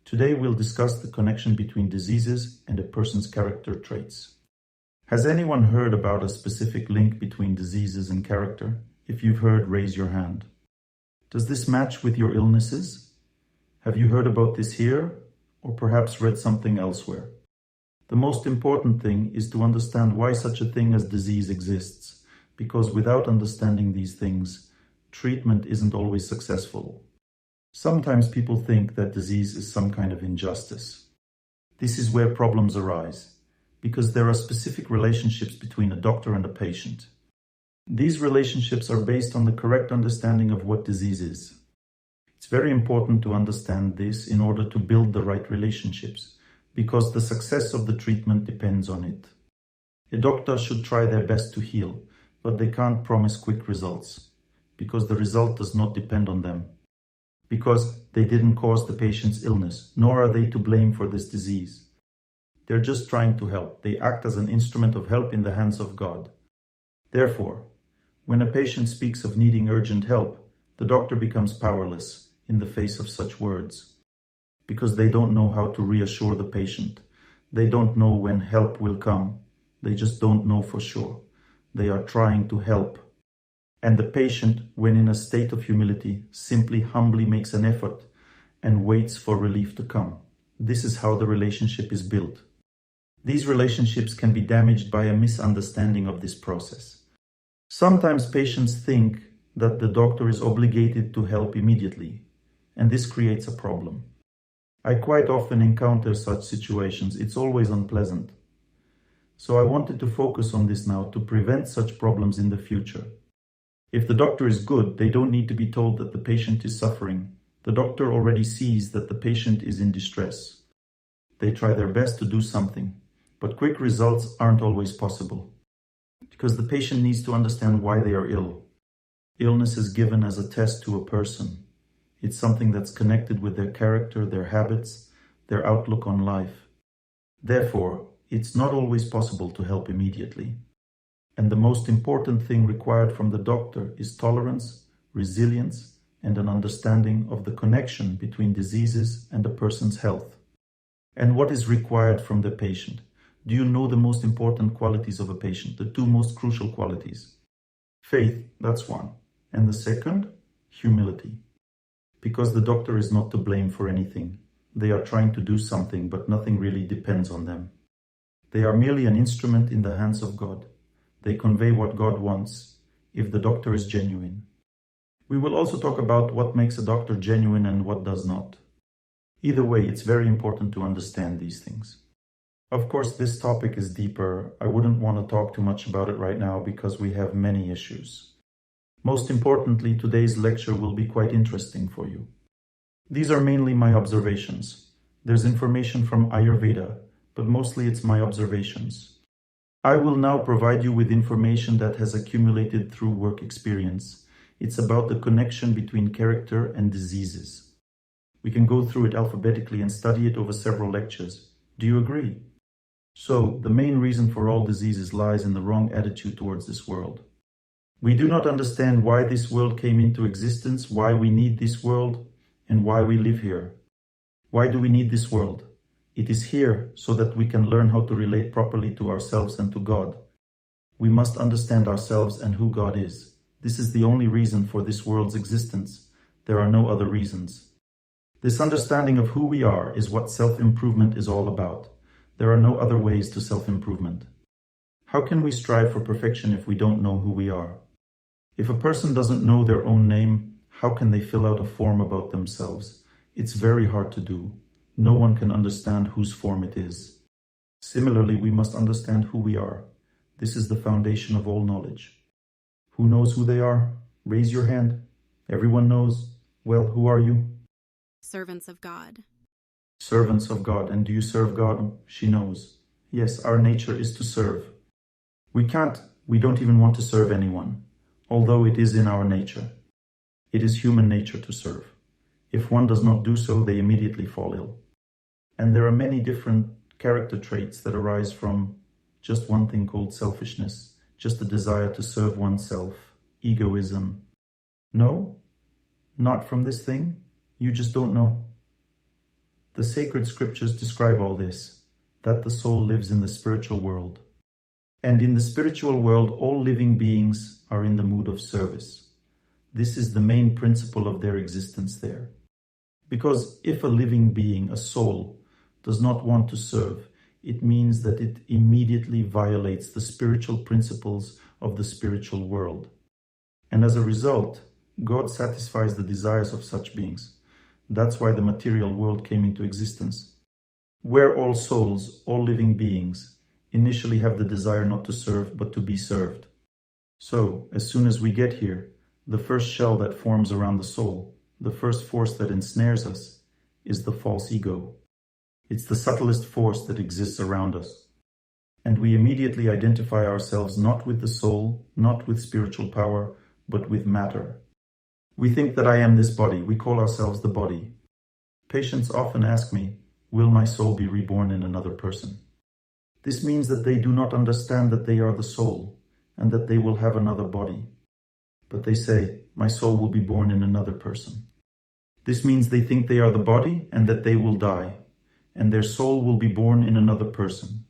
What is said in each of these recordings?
Today we'll discuss the connection between diseases and a person's character traits. Has anyone heard about a specific link between diseases and character? If you've heard, raise your hand. Does this match with your illnesses? Have you heard about this here, or perhaps read something elsewhere? The most important thing is to understand why such a thing as disease exists, because without understanding these things, treatment isn't always successful. Sometimes people think that disease is some kind of injustice. This is where problems arise, because there are specific relationships between a doctor and a patient. These relationships are based on the correct understanding of what disease is. It's very important to understand this in order to build the right relationships, because the success of the treatment depends on it. A doctor should try their best to heal, but they can't promise quick results, because the result does not depend on them. Because they didn't cause the patient's illness, nor are they to blame for this disease. They're just trying to help. They act as an instrument of help in the hands of God. Therefore, when a patient speaks of needing urgent help, the doctor becomes powerless in the face of such words, because they don't know how to reassure the patient. They don't know when help will come. They just don't know for sure. They are trying to help. And the patient, when in a state of humility, simply humbly makes an effort and waits for relief to come. This is how the relationship is built. These relationships can be damaged by a misunderstanding of this process. Sometimes patients think that the doctor is obligated to help immediately, and this creates a problem. I quite often encounter such situations. It's always unpleasant. So I wanted to focus on this now to prevent such problems in the future. If the doctor is good, they don't need to be told that the patient is suffering. The doctor already sees that the patient is in distress. They try their best to do something, but quick results aren't always possible, because the patient needs to understand why they are ill. Illness is given as a test to a person. It's something that's connected with their character, their habits, their outlook on life. Therefore, it's not always possible to help immediately. And the most important thing required from the doctor is tolerance, resilience, and an understanding of the connection between diseases and a person's health. And what is required from the patient? Do you know the most important qualities of a patient, the two most crucial qualities? Faith, that's one. And the second, humility. Because the doctor is not to blame for anything. They are trying to do something, but nothing really depends on them. They are merely an instrument in the hands of God. They convey what God wants, if the doctor is genuine. We will also talk about what makes a doctor genuine and what does not. Either way, it's very important to understand these things. Of course, this topic is deeper. I wouldn't want to talk too much about it right now because we have many issues. Most importantly, today's lecture will be quite interesting for you. These are mainly my observations. There's information from Ayurveda, but mostly it's my observations. I will now provide you with information that has accumulated through work experience. It's about the connection between character and diseases. We can go through it alphabetically and study it over several lectures. Do you agree? So, the main reason for all diseases lies in the wrong attitude towards this world. We do not understand why this world came into existence, why we need this world, and why we live here. Why do we need this world? It is here so that we can learn how to relate properly to ourselves and to God. We must understand ourselves and who God is. This is the only reason for this world's existence. There are no other reasons. This understanding of who we are is what self-improvement is all about. There are no other ways to self-improvement. How can we strive for perfection if we don't know who we are? If a person doesn't know their own name, how can they fill out a form about themselves? It's very hard to do. No one can understand whose form it is. Similarly, we must understand who we are. This is the foundation of all knowledge. Who knows who they are? Raise your hand. Everyone knows. Well, who are you? Servants of God. Servants of God. And do you serve God? She knows. Yes, our nature is to serve. We don't even want to serve anyone, although it is in our nature. It is human nature to serve. If one does not do so, they immediately fall ill. And there are many different character traits that arise from just one thing called selfishness, just the desire to serve oneself, egoism. No, not from this thing. You just don't know. The sacred scriptures describe all this, that the soul lives in the spiritual world. And in the spiritual world, all living beings are in the mood of service. This is the main principle of their existence there. Because if a living being, a soul, does not want to serve, it means that it immediately violates the spiritual principles of the spiritual world. And as a result, God satisfies the desires of such beings. That's why the material world came into existence, where all souls, all living beings, initially have the desire not to serve but to be served. So, as soon as we get here, the first shell that forms around the soul, the first force that ensnares us, is the false ego. It's the subtlest force that exists around us. And we immediately identify ourselves not with the soul, not with spiritual power, but with matter. We think that I am this body. We call ourselves the body. Patients often ask me, will my soul be reborn in another person? This means that they do not understand that they are the soul and that they will have another body. But they say, my soul will be born in another person. This means they think they are the body and that they will die, and their soul will be born in another person.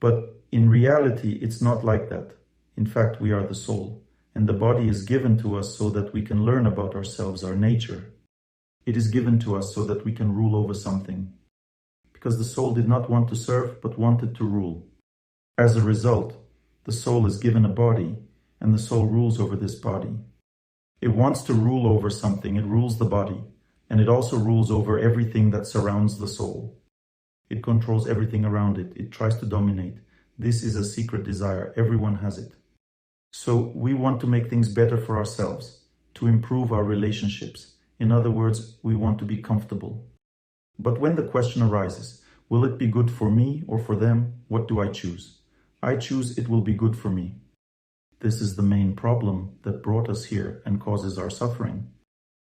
But in reality, it's not like that. In fact, we are the soul, and the body is given to us so that we can learn about ourselves, our nature. It is given to us so that we can rule over something. Because the soul did not want to serve, but wanted to rule. As a result, the soul is given a body, and the soul rules over this body. It wants to rule over something, it rules the body, and it also rules over everything that surrounds the soul. It controls everything around it, it tries to dominate. This is a secret desire, everyone has it. So we want to make things better for ourselves, to improve our relationships. In other words, we want to be comfortable. But when the question arises, will it be good for me or for them? What do I choose? I choose it will be good for me. This is the main problem that brought us here and causes our suffering.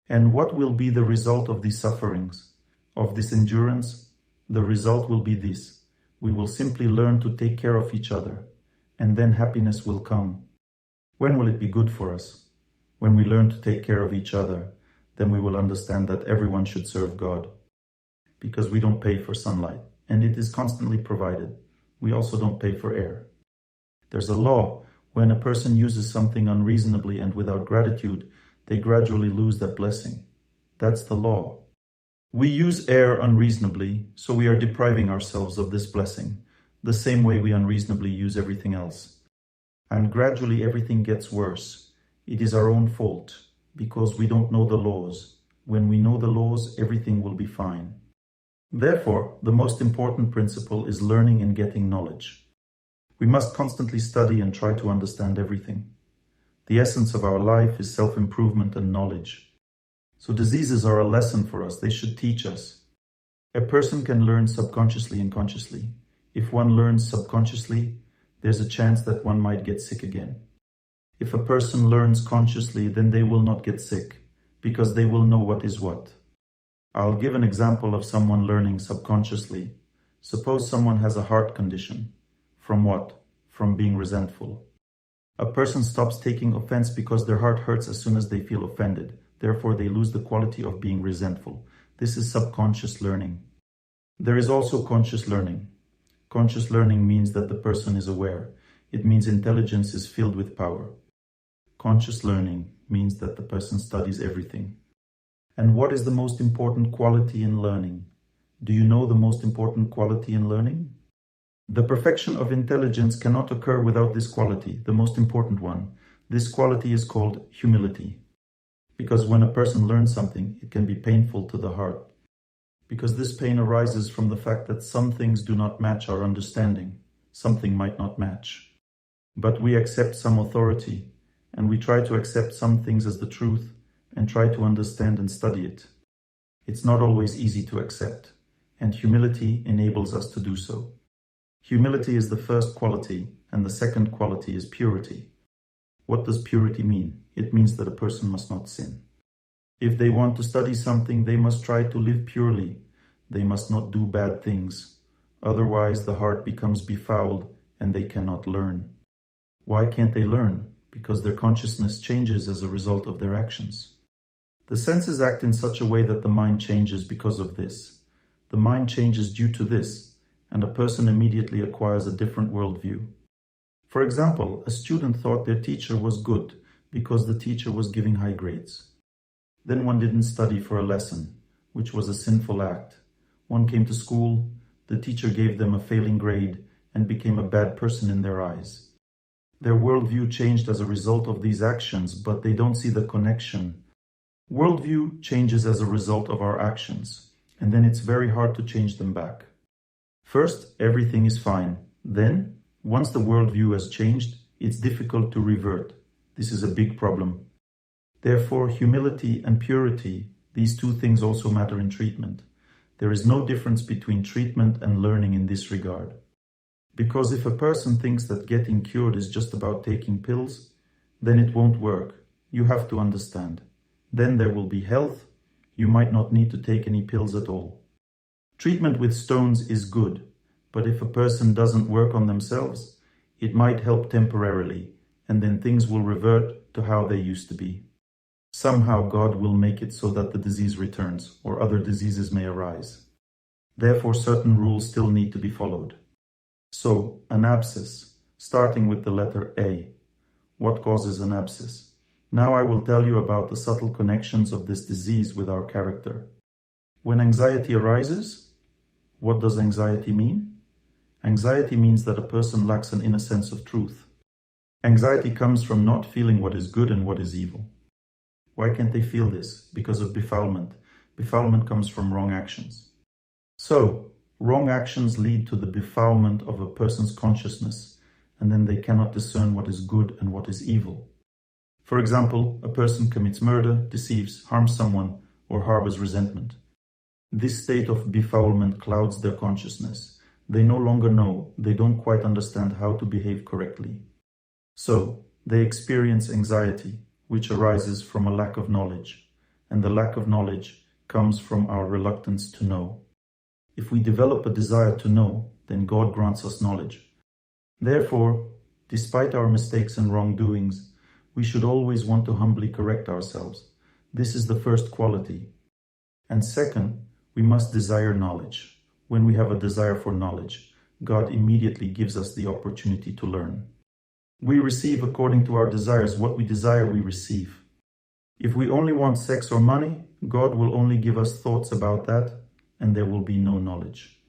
And what will be the result of these sufferings, of this endurance? The result will be this. We will simply learn to take care of each other, and then happiness will come. When will it be good for us? When we learn to take care of each other, then we will understand that everyone should serve God. Because we don't pay for sunlight, and it is constantly provided. We also don't pay for air. There's a law. When a person uses something unreasonably and without gratitude, they gradually lose that blessing. That's the law. We use air unreasonably, so we are depriving ourselves of this blessing, the same way we unreasonably use everything else. And gradually everything gets worse. It is our own fault, because we don't know the laws. When we know the laws, everything will be fine. Therefore, the most important principle is learning and getting knowledge. We must constantly study and try to understand everything. The essence of our life is self-improvement and knowledge. So diseases are a lesson for us. They should teach us. A person can learn subconsciously and consciously. If one learns subconsciously, there's a chance that one might get sick again. If a person learns consciously, then they will not get sick, because they will know what is what. I'll give an example of someone learning subconsciously. Suppose someone has a heart condition. From what? From being resentful. A person stops taking offense because their heart hurts as soon as they feel offended. Therefore, they lose the quality of being resentful. This is subconscious learning. There is also conscious learning. Conscious learning means that the person is aware. It means intelligence is filled with power. Conscious learning means that the person studies everything. And what is the most important quality in learning? Do you know the most important quality in learning? The perfection of intelligence cannot occur without this quality, the most important one. This quality is called humility. Because when a person learns something, it can be painful to the heart. Because this pain arises from the fact that some things do not match our understanding. Something might not match. But we accept some authority, and we try to accept some things as the truth, and try to understand and study it. It's not always easy to accept, and humility enables us to do so. Humility is the first quality, and the second quality is purity. What does purity mean? It means that a person must not sin. If they want to study something, they must try to live purely. They must not do bad things. Otherwise, the heart becomes befouled and they cannot learn. Why can't they learn? Because their consciousness changes as a result of their actions. The senses act in such a way that the mind changes because of this. The mind changes due to this, and a person immediately acquires a different worldview. For example, a student thought their teacher was good because the teacher was giving high grades. Then one didn't study for a lesson, which was a sinful act. One came to school, the teacher gave them a failing grade and became a bad person in their eyes. Their worldview changed as a result of these actions, but they don't see the connection. Worldview changes as a result of our actions, and then it's very hard to change them back. First, everything is fine. Then, once the worldview has changed, it's difficult to revert. This is a big problem. Therefore, humility and purity, these two things also matter in treatment. There is no difference between treatment and learning in this regard. Because if a person thinks that getting cured is just about taking pills, then it won't work. You have to understand. Then there will be health. You might not need to take any pills at all. Treatment with stones is good, but if a person doesn't work on themselves, it might help temporarily, and then things will revert to how they used to be. Somehow God will make it so that the disease returns, or other diseases may arise. Therefore, certain rules still need to be followed. So, an abscess, starting with the letter A. What causes an abscess? Now I will tell you about the subtle connections of this disease with our character. When anxiety arises, what does anxiety mean? Anxiety means that a person lacks an inner sense of truth. Anxiety comes from not feeling what is good and what is evil. Why can't they feel this? Because of befoulment. Befoulment comes from wrong actions. So, wrong actions lead to the befoulment of a person's consciousness, and then they cannot discern what is good and what is evil. For example, a person commits murder, deceives, harms someone, or harbors resentment. This state of befoulment clouds their consciousness. They no longer know, they don't quite understand how to behave correctly. So, they experience anxiety, which arises from a lack of knowledge, and the lack of knowledge comes from our reluctance to know. If we develop a desire to know, then God grants us knowledge. Therefore, despite our mistakes and wrongdoings, we should always want to humbly correct ourselves. This is the first quality. And second, we must desire knowledge. When we have a desire for knowledge, God immediately gives us the opportunity to learn. We receive according to our desires. What we desire, we receive. If we only want sex or money, God will only give us thoughts about that, and there will be no knowledge.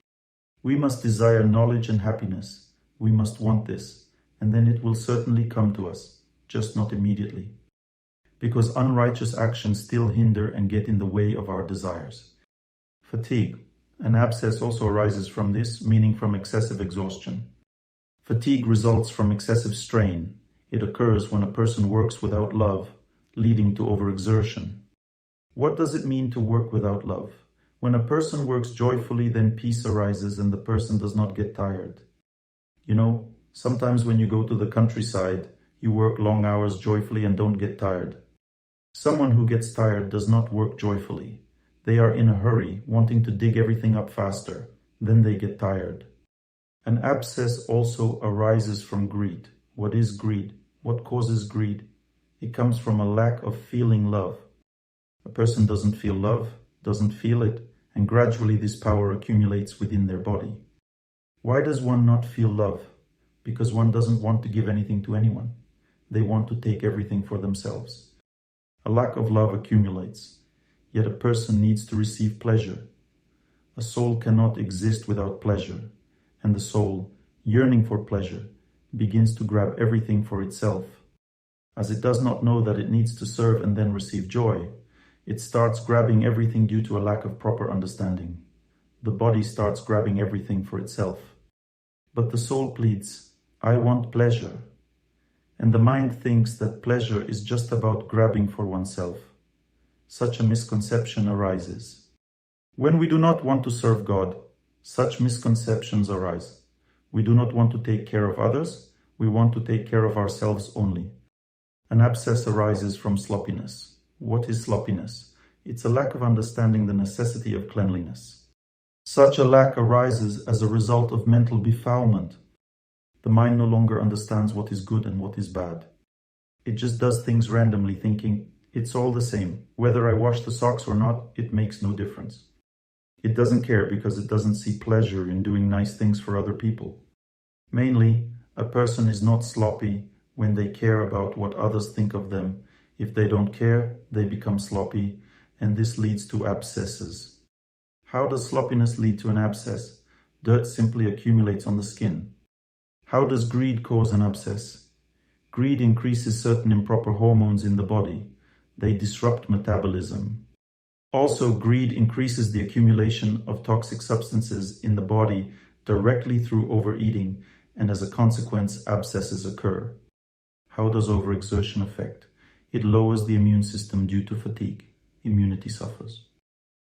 We must desire knowledge and happiness. We must want this, and then it will certainly come to us, just not immediately. Because unrighteous actions still hinder and get in the way of our desires. Fatigue. An abscess also arises from this, meaning from excessive exhaustion. Fatigue results from excessive strain. It occurs when a person works without love, leading to overexertion. What does it mean to work without love? When a person works joyfully, then peace arises and the person does not get tired. You know, sometimes when you go to the countryside, you work long hours joyfully and don't get tired. Someone who gets tired does not work joyfully. They are in a hurry, wanting to dig everything up faster. Then they get tired. An abscess also arises from greed. What is greed? What causes greed? It comes from a lack of feeling love. A person doesn't feel love, doesn't feel it, and gradually this power accumulates within their body. Why does one not feel love? Because one doesn't want to give anything to anyone. They want to take everything for themselves. A lack of love accumulates, yet a person needs to receive pleasure. A soul cannot exist without pleasure, and the soul, yearning for pleasure, begins to grab everything for itself. As it does not know that it needs to serve and then receive joy, it starts grabbing everything due to a lack of proper understanding. The body starts grabbing everything for itself. But the soul pleads, I want pleasure. And the mind thinks that pleasure is just about grabbing for oneself. Such a misconception arises. When we do not want to serve God, such misconceptions arise. We do not want to take care of others, we want to take care of ourselves only. An abscess arises from sloppiness. What is sloppiness? It's a lack of understanding the necessity of cleanliness. Such a lack arises as a result of mental befoulment. The mind no longer understands what is good and what is bad. It just does things randomly, thinking, it's all the same. Whether I wash the socks or not, it makes no difference. It doesn't care because it doesn't see pleasure in doing nice things for other people. Mainly, a person is not sloppy when they care about what others think of them. If they don't care, they become sloppy, and this leads to abscesses. How does sloppiness lead to an abscess? Dirt simply accumulates on the skin. How does greed cause an abscess? Greed increases certain improper hormones in the body. They disrupt metabolism. Also, greed increases the accumulation of toxic substances in the body directly through overeating, and as a consequence, abscesses occur. How does overexertion affect? It lowers the immune system due to fatigue. Immunity suffers.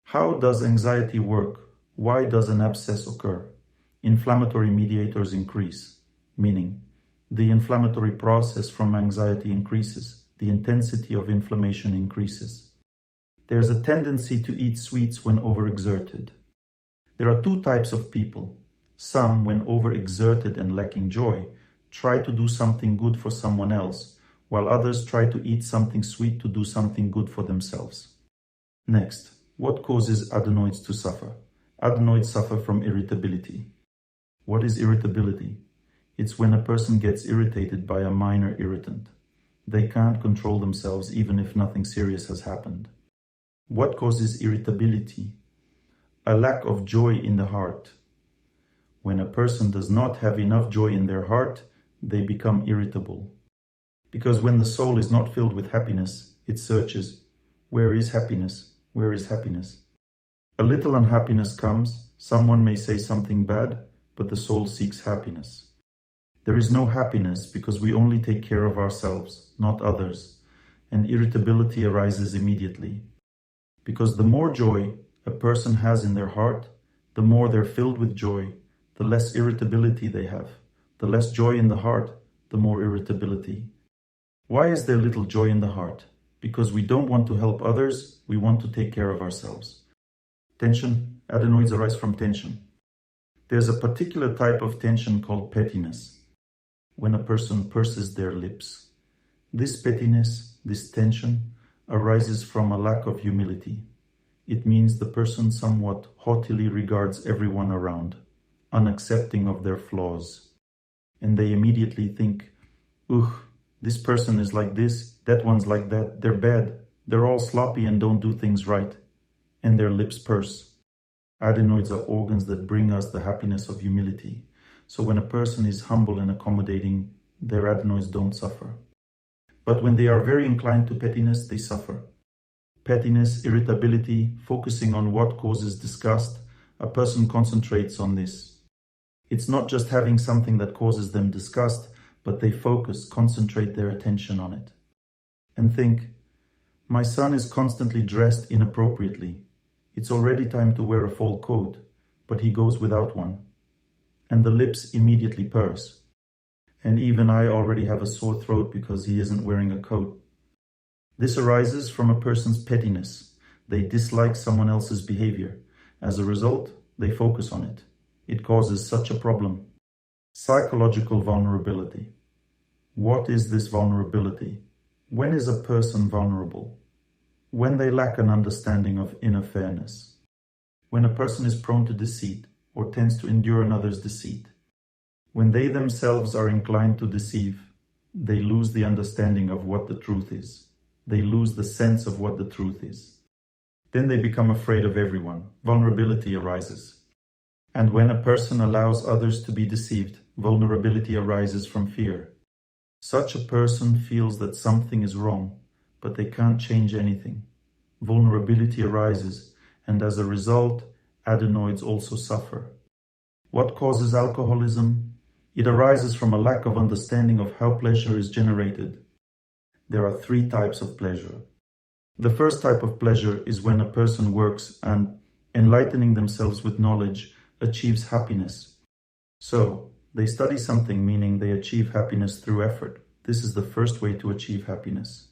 How does anxiety work? Why does an abscess occur? Inflammatory mediators increase, meaning the inflammatory process from anxiety increases. The intensity of inflammation increases. There's a tendency to eat sweets when overexerted. There are two types of people. Some, when overexerted and lacking joy, try to do something good for someone else, while others try to eat something sweet to do something good for themselves. Next, what causes adenoids to suffer? Adenoids suffer from irritability. What is irritability? It's when a person gets irritated by a minor irritant. They can't control themselves even if nothing serious has happened. What causes irritability? A lack of joy in the heart. When a person does not have enough joy in their heart, they become irritable. Because when the soul is not filled with happiness, it searches, where is happiness? Where is happiness? A little unhappiness comes, someone may say something bad, but the soul seeks happiness. There is no happiness because we only take care of ourselves, not others, and irritability arises immediately. Because the more joy a person has in their heart, the more they're filled with joy, the less irritability they have. The less joy in the heart, the more irritability. Why is there little joy in the heart? Because we don't want to help others, we want to take care of ourselves. Tension, adenoids arise from tension. There's a particular type of tension called pettiness, when a person purses their lips. This pettiness, this tension, arises from a lack of humility. It means the person somewhat haughtily regards everyone around, unaccepting of their flaws. And they immediately think, ugh, this person is like this, that one's like that, they're bad, they're all sloppy and don't do things right. And their lips purse. Adenoids are organs that bring us the happiness of humility. So when a person is humble and accommodating, their adenoids don't suffer. But when they are very inclined to pettiness, they suffer. Pettiness, irritability, focusing on what causes disgust, a person concentrates on this. It's not just having something that causes them disgust, but they focus, concentrate their attention on it. And think, my son is constantly dressed inappropriately. It's already time to wear a fall coat, but he goes without one. And the lips immediately purse. And even I already have a sore throat because he isn't wearing a coat. This arises from a person's pettiness. They dislike someone else's behavior. As a result, they focus on it. It causes such a problem. Psychological vulnerability. What is this vulnerability? When is a person vulnerable? When they lack an understanding of inner fairness. When a person is prone to deceit or tends to endure another's deceit. When they themselves are inclined to deceive, they lose the understanding of what the truth is. They lose the sense of what the truth is. Then they become afraid of everyone. Vulnerability arises. And when a person allows others to be deceived, vulnerability arises from fear. Such a person feels that something is wrong, but they can't change anything. Vulnerability arises, and as a result, adenoids also suffer. What causes alcoholism? It arises from a lack of understanding of how pleasure is generated. There are 3 types of pleasure. The first type of pleasure is when a person works and, enlightening themselves with knowledge, achieves happiness. So, they study something, meaning they achieve happiness through effort. This is the first way to achieve happiness.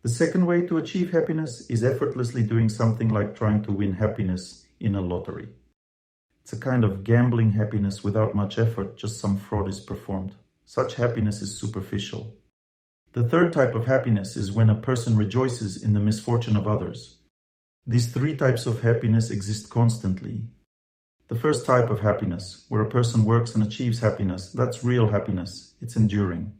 The second way to achieve happiness is effortlessly doing something like trying to win happiness in a lottery. It's a kind of gambling happiness without much effort, just some fraud is performed. Such happiness is superficial. The third type of happiness is when a person rejoices in the misfortune of others. These three types of happiness exist constantly. The first type of happiness, where a person works and achieves happiness, that's real happiness. It's enduring.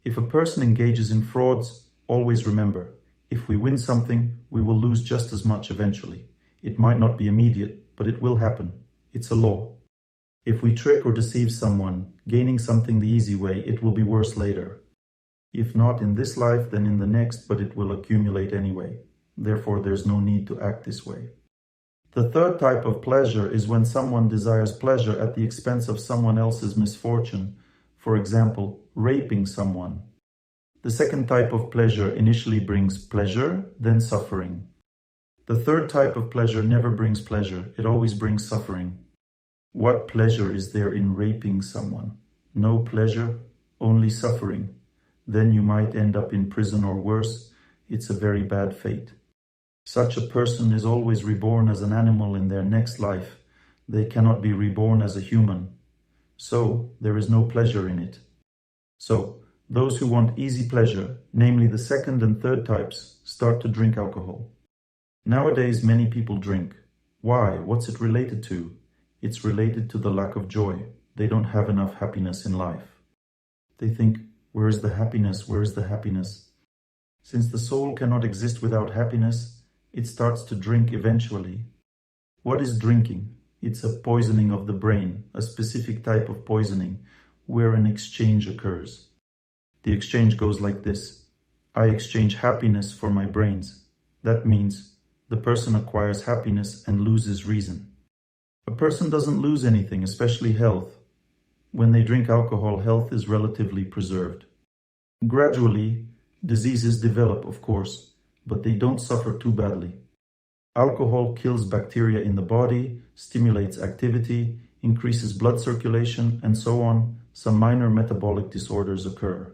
If a person engages in frauds, always remember, if we win something, we will lose just as much eventually. It might not be immediate, but it will happen. It's a law. If we trick or deceive someone, gaining something the easy way, it will be worse later. If not in this life, then in the next, but it will accumulate anyway. Therefore, there's no need to act this way. The third type of pleasure is when someone desires pleasure at the expense of someone else's misfortune. For example, raping someone. The second type of pleasure initially brings pleasure, then suffering. The third type of pleasure never brings pleasure, it always brings suffering. What pleasure is there in raping someone? No pleasure, only suffering. Then you might end up in prison or worse. It's a very bad fate. Such a person is always reborn as an animal in their next life. They cannot be reborn as a human. So, there is no pleasure in it. So, those who want easy pleasure, namely the second and third types, start to drink alcohol. Nowadays, many people drink. Why? What's it related to? It's related to the lack of joy. They don't have enough happiness in life. They think, where is the happiness? Where is the happiness? Since the soul cannot exist without happiness, it starts to drink eventually. What is drinking? It's a poisoning of the brain, a specific type of poisoning, where an exchange occurs. The exchange goes like this. I exchange happiness for my brains. That means the person acquires happiness and loses reason. A person doesn't lose anything, especially health. When they drink alcohol, health is relatively preserved. Gradually, diseases develop, of course, but they don't suffer too badly. Alcohol kills bacteria in the body, stimulates activity, increases blood circulation, and so on. Some minor metabolic disorders occur.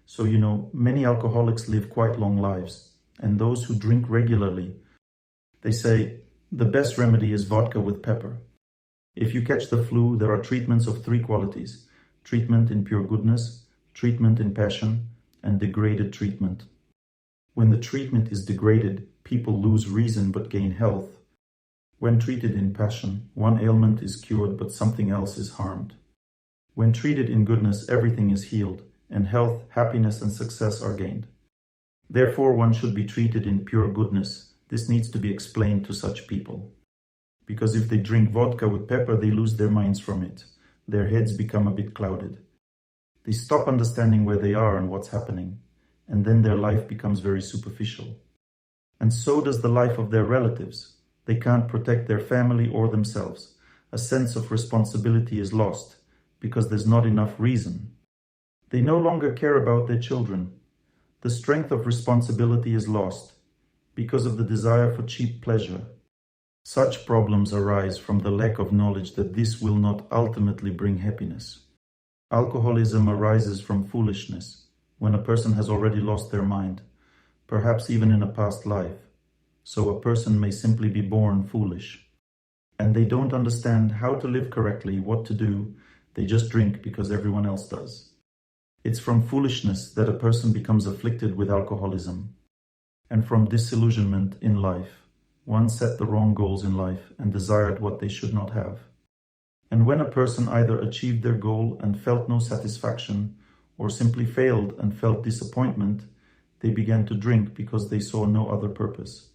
So, many alcoholics live quite long lives, and those who drink regularly, they say, the best remedy is vodka with pepper. If you catch the flu, there are treatments of three qualities: treatment in pure goodness, treatment in passion, and degraded treatment. When the treatment is degraded, people lose reason but gain health. When treated in passion, one ailment is cured but something else is harmed. When treated in goodness, everything is healed, and health, happiness, and success are gained. Therefore, one should be treated in pure goodness. This needs to be explained to such people. Because if they drink vodka with pepper, they lose their minds from it. Their heads become a bit clouded. They stop understanding where they are and what's happening, and then their life becomes very superficial. And so does the life of their relatives. They can't protect their family or themselves. A sense of responsibility is lost because there's not enough reason. They no longer care about their children. The strength of responsibility is lost because of the desire for cheap pleasure. Such problems arise from the lack of knowledge that this will not ultimately bring happiness. Alcoholism arises from foolishness, when a person has already lost their mind, perhaps even in a past life. So a person may simply be born foolish. And they don't understand how to live correctly, what to do. They just drink because everyone else does. It's from foolishness that a person becomes afflicted with alcoholism. And from disillusionment in life, one set the wrong goals in life and desired what they should not have. And when a person either achieved their goal and felt no satisfaction, or simply failed and felt disappointment, they began to drink because they saw no other purpose.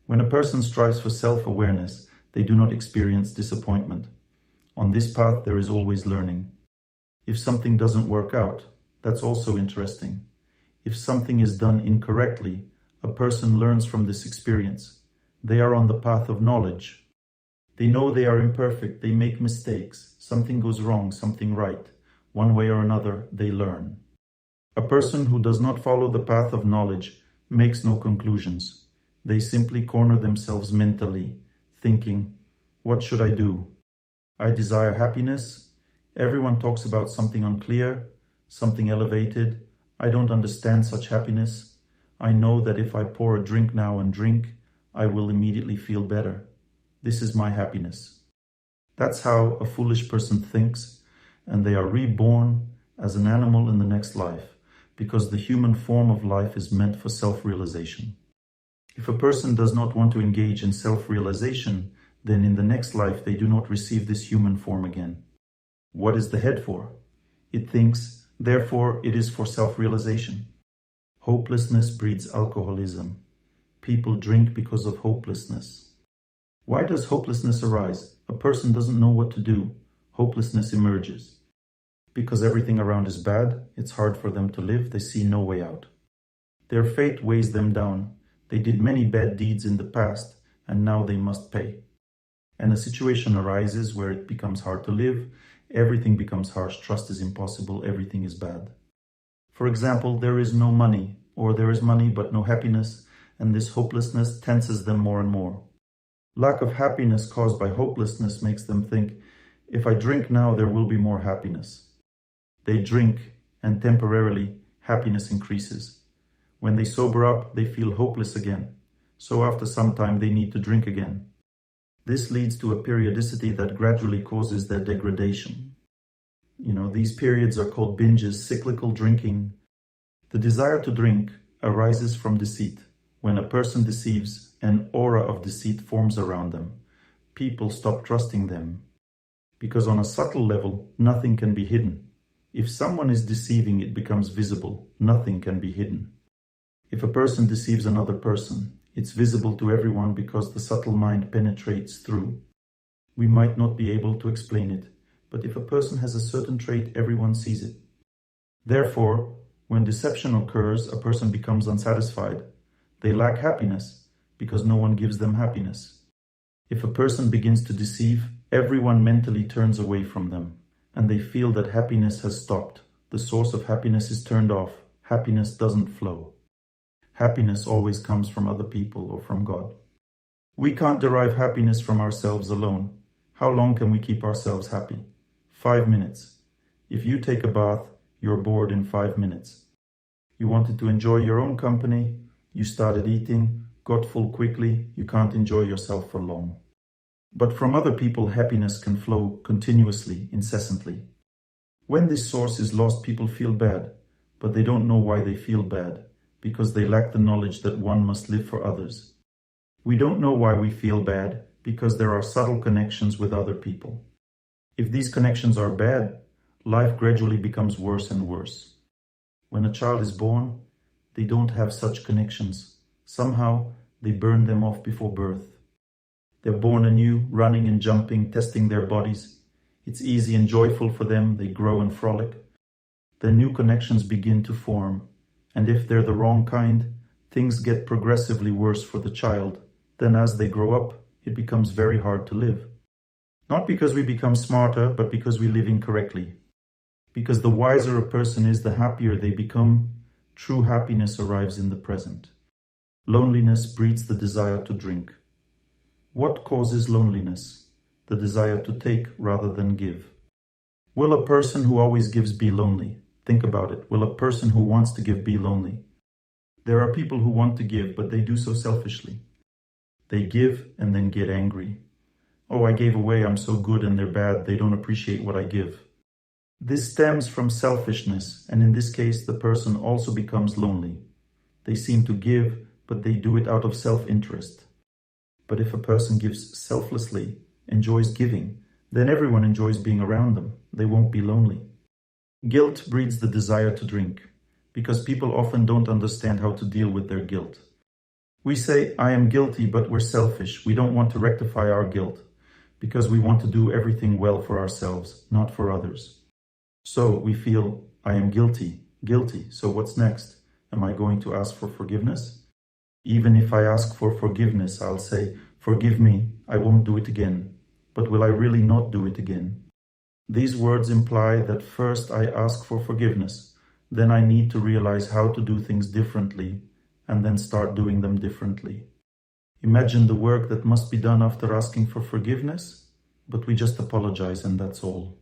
When a person strives for self-awareness, they do not experience disappointment. On this path, there is always learning. If something doesn't work out, that's also interesting. If something is done incorrectly, a person learns from this experience. They are on the path of knowledge. They know they are imperfect, they make mistakes. Something goes wrong, something right. One way or another, they learn. A person who does not follow the path of knowledge makes no conclusions. They simply corner themselves mentally, thinking, what should I do? I desire happiness. Everyone talks about something unclear, something elevated. I don't understand such happiness. I know that if I pour a drink now and drink, I will immediately feel better. This is my happiness. That's how a foolish person thinks, and they are reborn as an animal in the next life, because the human form of life is meant for self-realization. If a person does not want to engage in self-realization, then in the next life they do not receive this human form again. What is the head for? It thinks, therefore it is for self-realization. Hopelessness breeds alcoholism. People drink because of hopelessness. Why does hopelessness arise? A person doesn't know what to do. Hopelessness emerges. Because everything around is bad, it's hard for them to live, they see no way out. Their fate weighs them down. They did many bad deeds in the past, and now they must pay. And a situation arises where it becomes hard to live, everything becomes harsh, trust is impossible, everything is bad. For example, there is no money, or there is money but no happiness, and this hopelessness tenses them more and more. Lack of happiness caused by hopelessness makes them think, if I drink now, there will be more happiness. They drink, and temporarily, happiness increases. When they sober up, they feel hopeless again. So after some time, they need to drink again. This leads to a periodicity that gradually causes their degradation. These periods are called binges, cyclical drinking. The desire to drink arises from deceit. When a person deceives, an aura of deceit forms around them. People stop trusting them. Because on a subtle level, nothing can be hidden. If someone is deceiving, it becomes visible. Nothing can be hidden. If a person deceives another person, it's visible to everyone because the subtle mind penetrates through. We might not be able to explain it, but if a person has a certain trait, everyone sees it. Therefore, when deception occurs, a person becomes unsatisfied. They lack happiness because no one gives them happiness. If a person begins to deceive, everyone mentally turns away from them, and they feel that happiness has stopped. The source of happiness is turned off. Happiness doesn't flow. Happiness always comes from other people or from God. We can't derive happiness from ourselves alone. How long can we keep ourselves happy? 5 minutes. If you take a bath, you're bored in 5 minutes. You wanted to enjoy your own company, you started eating, got full quickly, you can't enjoy yourself for long. But from other people, happiness can flow continuously, incessantly. When this source is lost, people feel bad, but they don't know why they feel bad, because they lack the knowledge that one must live for others. We don't know why we feel bad, because there are subtle connections with other people. If these connections are bad, life gradually becomes worse and worse. When a child is born, they don't have such connections. Somehow, they burn them off before birth. They're born anew, running and jumping, testing their bodies. It's easy and joyful for them, they grow and frolic. Then new connections begin to form, and if they're the wrong kind, things get progressively worse for the child. Then as they grow up, it becomes very hard to live. Not because we become smarter, but because we live incorrectly. Because the wiser a person is, the happier they become. True happiness arrives in the present. Loneliness breeds the desire to drink. What causes loneliness? The desire to take rather than give. Will a person who always gives be lonely? Think about it. Will a person who wants to give be lonely? There are people who want to give, but they do so selfishly. They give and then get angry. Oh, I gave away, I'm so good, and they're bad, they don't appreciate what I give. This stems from selfishness, and in this case, the person also becomes lonely. They seem to give, but they do it out of self-interest. But if a person gives selflessly, enjoys giving, then everyone enjoys being around them. They won't be lonely. Guilt breeds the desire to drink, because people often don't understand how to deal with their guilt. We say, I am guilty, but we're selfish. We don't want to rectify our guilt, because we want to do everything well for ourselves, not for others. So we feel, I am guilty, so what's next? Am I going to ask for forgiveness? Even if I ask for forgiveness, I'll say, forgive me, I won't do it again. But will I really not do it again? These words imply that first I ask for forgiveness, then I need to realize how to do things differently, and then start doing them differently. Imagine the work that must be done after asking for forgiveness, but we just apologize and that's all.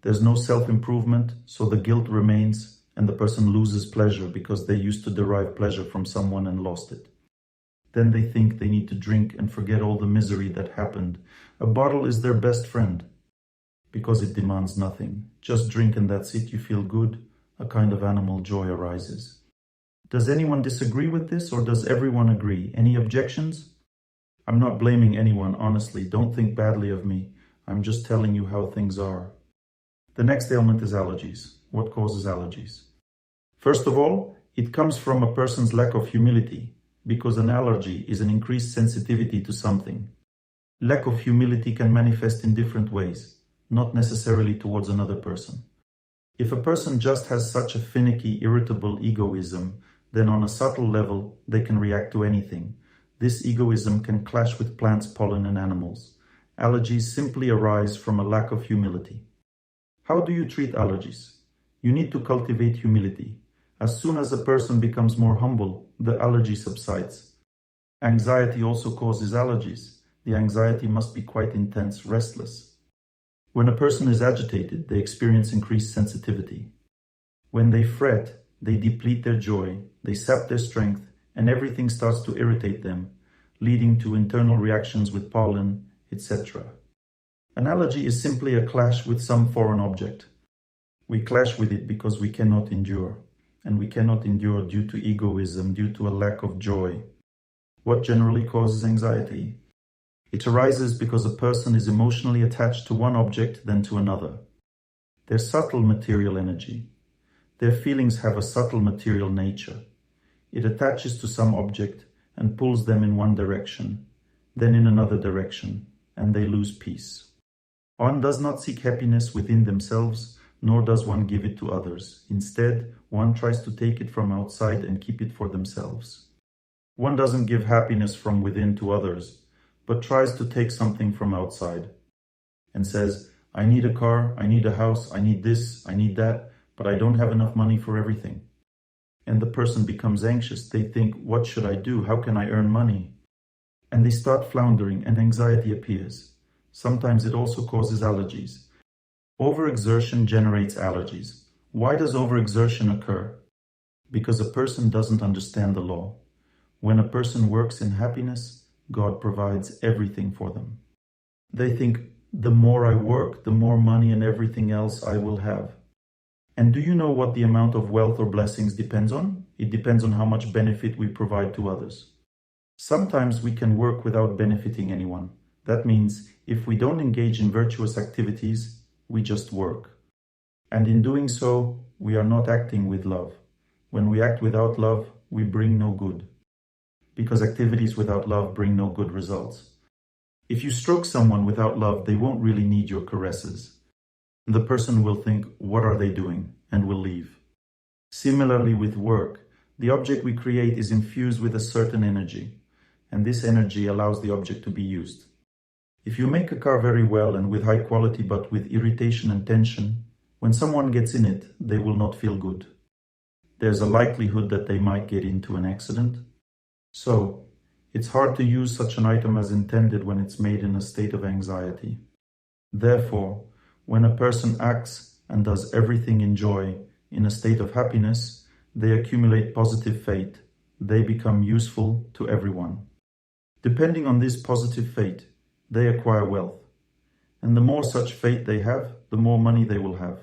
There's no self-improvement, so the guilt remains and the person loses pleasure because they used to derive pleasure from someone and lost it. Then they think they need to drink and forget all the misery that happened. A bottle is their best friend because it demands nothing. Just drink and that's it, you feel good. A kind of animal joy arises. Does anyone disagree with this, or does everyone agree? Any objections? I'm not blaming anyone, honestly. Don't think badly of me. I'm just telling you how things are. The next ailment is allergies. What causes allergies? First of all, it comes from a person's lack of humility, because an allergy is an increased sensitivity to something. Lack of humility can manifest in different ways, not necessarily towards another person. If a person just has such a finicky, irritable egoism, then on a subtle level, they can react to anything. This egoism can clash with plants, pollen, and animals. Allergies simply arise from a lack of humility. How do you treat allergies? You need to cultivate humility. As soon as a person becomes more humble, the allergy subsides. Anxiety also causes allergies. The anxiety must be quite intense, restless. When a person is agitated, they experience increased sensitivity. When they fret, they deplete their joy, they sap their strength, and everything starts to irritate them, leading to internal reactions with pollen, etc. An allergy is simply a clash with some foreign object. We clash with it because we cannot endure, and we cannot endure due to egoism, due to a lack of joy. What generally causes anxiety? It arises because a person is emotionally attached to one object than to another. Their subtle material energy. Their feelings have a subtle material nature. It attaches to some object and pulls them in one direction, then in another direction, and they lose peace. One does not seek happiness within themselves, nor does one give it to others. Instead, one tries to take it from outside and keep it for themselves. One doesn't give happiness from within to others, but tries to take something from outside and says, I need a car, I need a house, I need this, I need that, but I don't have enough money for everything. And the person becomes anxious. They think, what should I do? How can I earn money? And they start floundering and anxiety appears. Sometimes it also causes allergies. Overexertion generates allergies. Why does overexertion occur? Because a person doesn't understand the law. When a person works in happiness, God provides everything for them. They think, the more I work, the more money and everything else I will have. And do you know what the amount of wealth or blessings depends on? It depends on how much benefit we provide to others. Sometimes we can work without benefiting anyone. That means if we don't engage in virtuous activities, we just work. And in doing so, we are not acting with love. When we act without love, we bring no good. Because activities without love bring no good results. If you stroke someone without love, they won't really need your caresses. The person will think, what are they doing? And will leave. Similarly with work, the object we create is infused with a certain energy, and this energy allows the object to be used. If you make a car very well and with high quality but with irritation and tension, when someone gets in it, they will not feel good. There's a likelihood that they might get into an accident. So, it's hard to use such an item as intended when it's made in a state of anxiety. Therefore, when a person acts and does everything in joy, in a state of happiness, they accumulate positive fate. They become useful to everyone. Depending on this positive fate, they acquire wealth. And the more such fate they have, the more money they will have.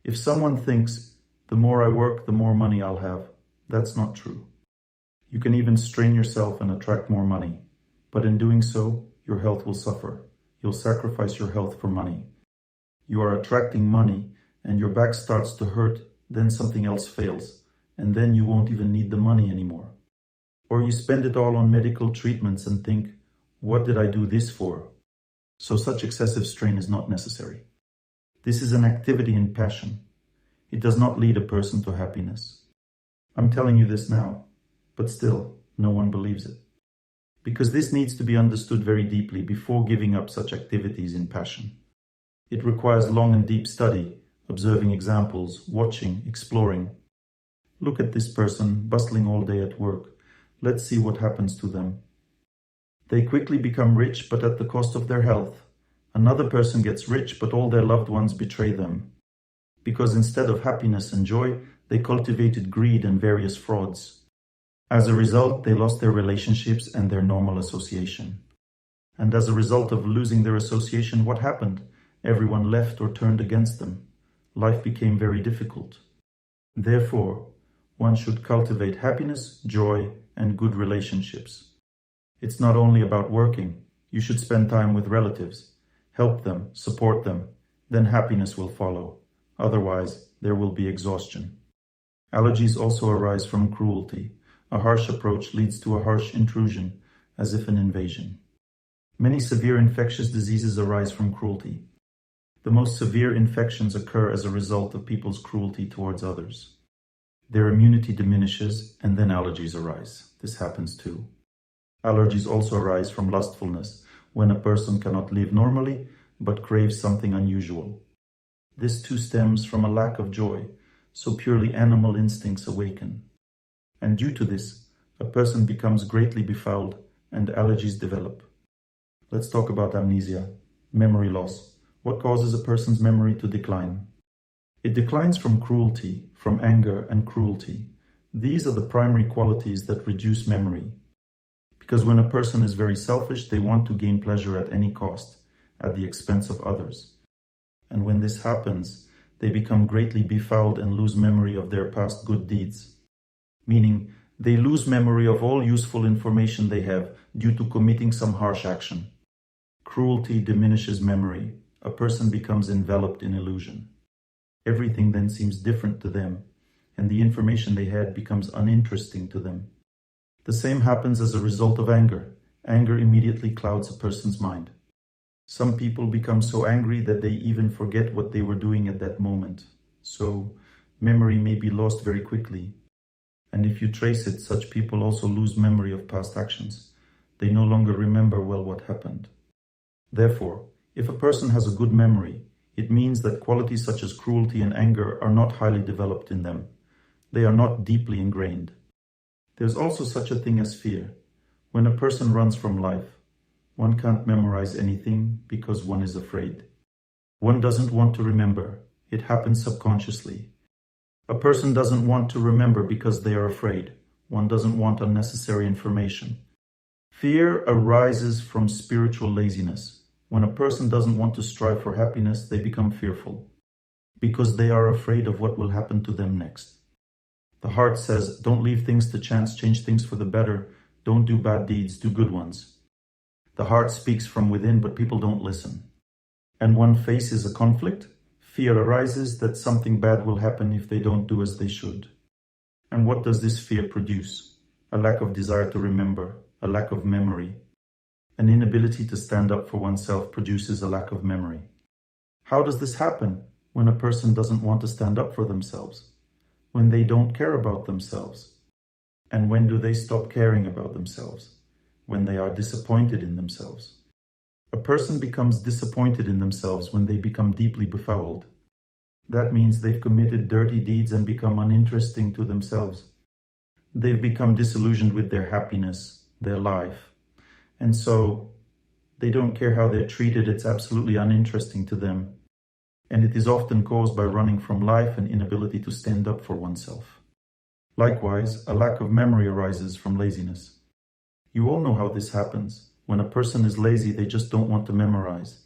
If someone thinks, the more I work, the more money I'll have, that's not true. You can even strain yourself and attract more money. But in doing so, your health will suffer. You'll sacrifice your health for money. You are attracting money and your back starts to hurt, then something else fails, and then you won't even need the money anymore. Or you spend it all on medical treatments and think, what did I do this for? So such excessive strain is not necessary. This is an activity in passion. It does not lead a person to happiness. I'm telling you this now, but still, no one believes it. Because this needs to be understood very deeply before giving up such activities in passion. It requires long and deep study, observing examples, watching, exploring. Look at this person bustling all day at work. Let's see what happens to them. They quickly become rich, but at the cost of their health. Another person gets rich, but all their loved ones betray them. Because instead of happiness and joy, they cultivated greed and various frauds. As a result, they lost their relationships and their normal association. And as a result of losing their association, what happened? Everyone left or turned against them. Life became very difficult. Therefore, One should cultivate happiness, joy, and good relationships. It's not only about working. You should spend time with relatives, help them, support them. Then happiness will follow. Otherwise, there will be exhaustion. Allergies also arise from cruelty. A harsh approach leads to a harsh intrusion, as if an invasion. Many severe infectious diseases arise from cruelty. The most severe infections occur as a result of people's cruelty towards others. Their immunity diminishes, and then allergies arise. This happens too. Allergies also arise from lustfulness, when a person cannot live normally, but craves something unusual. This too stems from a lack of joy, so purely animal instincts awaken. And due to this, a person becomes greatly befouled, and allergies develop. Let's talk about amnesia, memory loss. What causes a person's memory to decline? It declines from cruelty, from anger and cruelty. These are the primary qualities that reduce memory. Because when a person is very selfish, they want to gain pleasure at any cost, at the expense of others. And when this happens, they become greatly befouled and lose memory of their past good deeds. Meaning, they lose memory of all useful information they have due to committing some harsh action. Cruelty diminishes memory. A person becomes enveloped in illusion. Everything then seems different to them, and the information they had becomes uninteresting to them. The same happens as a result of anger. Anger immediately clouds a person's mind. Some people become so angry that they even forget what they were doing at that moment. So, memory may be lost very quickly. And if you trace it, such people also lose memory of past actions. They no longer remember well what happened. Therefore, if a person has a good memory, it means that qualities such as cruelty and anger are not highly developed in them. They are not deeply ingrained. There's also such a thing as fear. When a person runs from life, one can't memorize anything because one is afraid. One doesn't want to remember. It happens subconsciously. A person doesn't want to remember because they are afraid. One doesn't want unnecessary information. Fear arises from spiritual laziness. When a person doesn't want to strive for happiness, they become fearful because they are afraid of what will happen to them next. The heart says, don't leave things to chance, change things for the better. Don't do bad deeds, do good ones. The heart speaks from within, but people don't listen. And one faces a conflict. Fear arises that something bad will happen if they don't do as they should. And what does this fear produce? A lack of desire to remember, a lack of memory. An inability to stand up for oneself produces a lack of memory. How does this happen? When a person doesn't want to stand up for themselves. When they don't care about themselves. And when do they stop caring about themselves? When they are disappointed in themselves. A person becomes disappointed in themselves when they become deeply befouled. That means they've committed dirty deeds and become uninteresting to themselves. They've become disillusioned with their happiness, their life. And so they don't care how they're treated. It's absolutely uninteresting to them. And it is often caused by running from life and inability to stand up for oneself. Likewise, a lack of memory arises from laziness. You all know how this happens. When a person is lazy, they just don't want to memorize.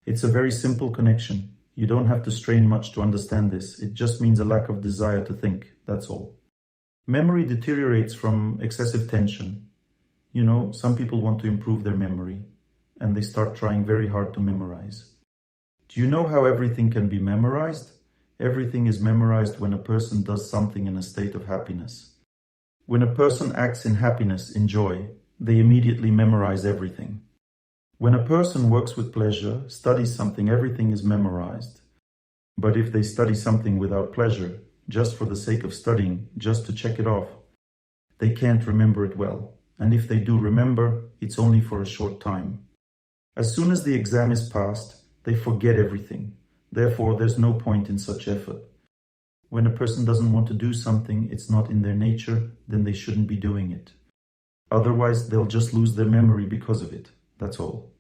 It's a very simple connection. You don't have to strain much to understand this. It just means a lack of desire to think, that's all. Memory deteriorates from excessive tension. You know, some people want to improve their memory, and they start trying very hard to memorize. Do you know how everything can be memorized? Everything is memorized when a person does something in a state of happiness. When a person acts in happiness, in joy, they immediately memorize everything. When a person works with pleasure, studies something, everything is memorized. But if they study something without pleasure, just for the sake of studying, just to check it off, they can't remember it well. And if they do remember, it's only for a short time. As soon as the exam is passed, they forget everything. Therefore, there's no point in such effort. When a person doesn't want to do something, it's not in their nature, then they shouldn't be doing it. Otherwise, they'll just lose their memory because of it. That's all.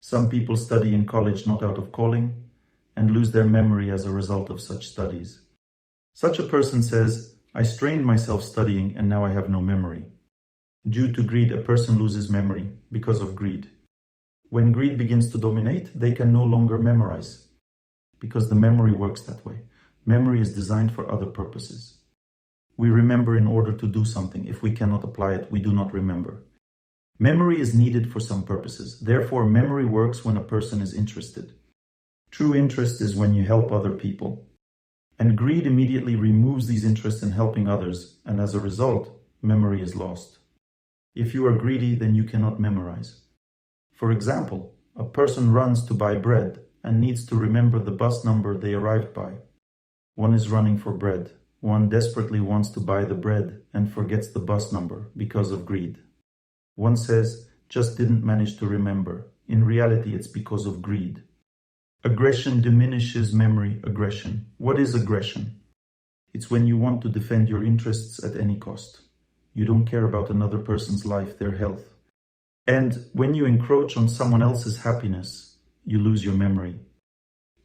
Some people study in college not out of calling and lose their memory as a result of such studies. Such a person says, I strained myself studying and now I have no memory. Due to greed, a person loses memory because of greed. When greed begins to dominate, they can no longer memorize because the memory works that way. Memory is designed for other purposes. We remember in order to do something. If we cannot apply it, we do not remember. Memory is needed for some purposes. Therefore, memory works when a person is interested. True interest is when you help other people. And greed immediately removes these interests in helping others, and as a result, memory is lost. If you are greedy, then you cannot memorize. For example, a person runs to buy bread and needs to remember the bus number they arrived by. One is running for bread. One desperately wants to buy the bread and forgets the bus number because of greed. One says, just didn't manage to remember. In reality, it's because of greed. Aggression diminishes memory. Aggression. What is aggression? It's when you want to defend your interests at any cost. You don't care about another person's life, their health. And when you encroach on someone else's happiness, you lose your memory.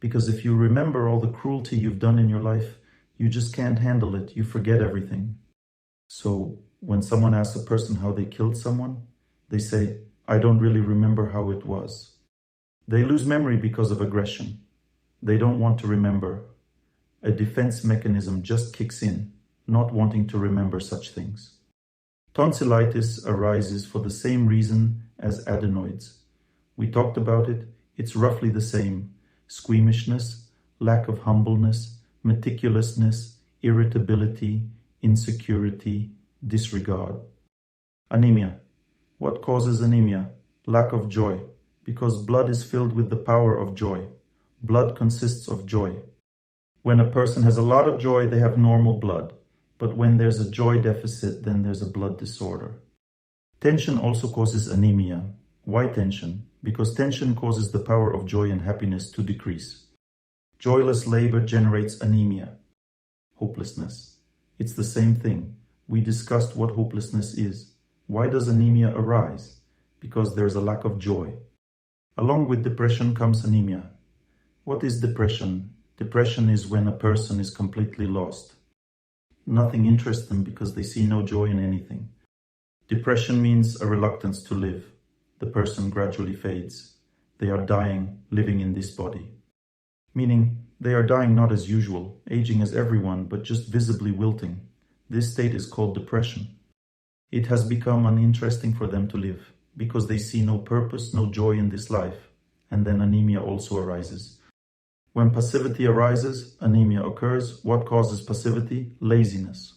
Because if you remember all the cruelty you've done in your life, you just can't handle it. You forget everything. So when someone asks a person how they killed someone, they say, I don't really remember how it was. They lose memory because of aggression. They don't want to remember. A defense mechanism just kicks in, not wanting to remember such things. Tonsillitis arises for the same reason as adenoids. We talked about it. It's roughly the same. Squeamishness, lack of humbleness, meticulousness, irritability, insecurity, disregard. Anemia. What causes anemia? Lack of joy, because blood is filled with the power of joy. Blood consists of joy. When a person has a lot of joy, they have normal blood. But when there's a joy deficit, then there's a blood disorder. Tension also causes anemia. Why tension? Because tension causes the power of joy and happiness to decrease. Joyless labor generates anemia. Hopelessness. It's the same thing. We discussed what hopelessness is. Why does anemia arise? Because there's a lack of joy. Along with depression comes anemia. What is depression? Depression is when a person is completely lost. Nothing interests them because they see no joy in anything. Depression means a reluctance to live. The person gradually fades. They are dying, living in this body. Meaning, they are dying not as usual, aging as everyone, but just visibly wilting. This state is called depression. It has become uninteresting for them to live, because they see no purpose, no joy in this life. And then anemia also arises. When passivity arises, anemia occurs. What causes passivity? Laziness.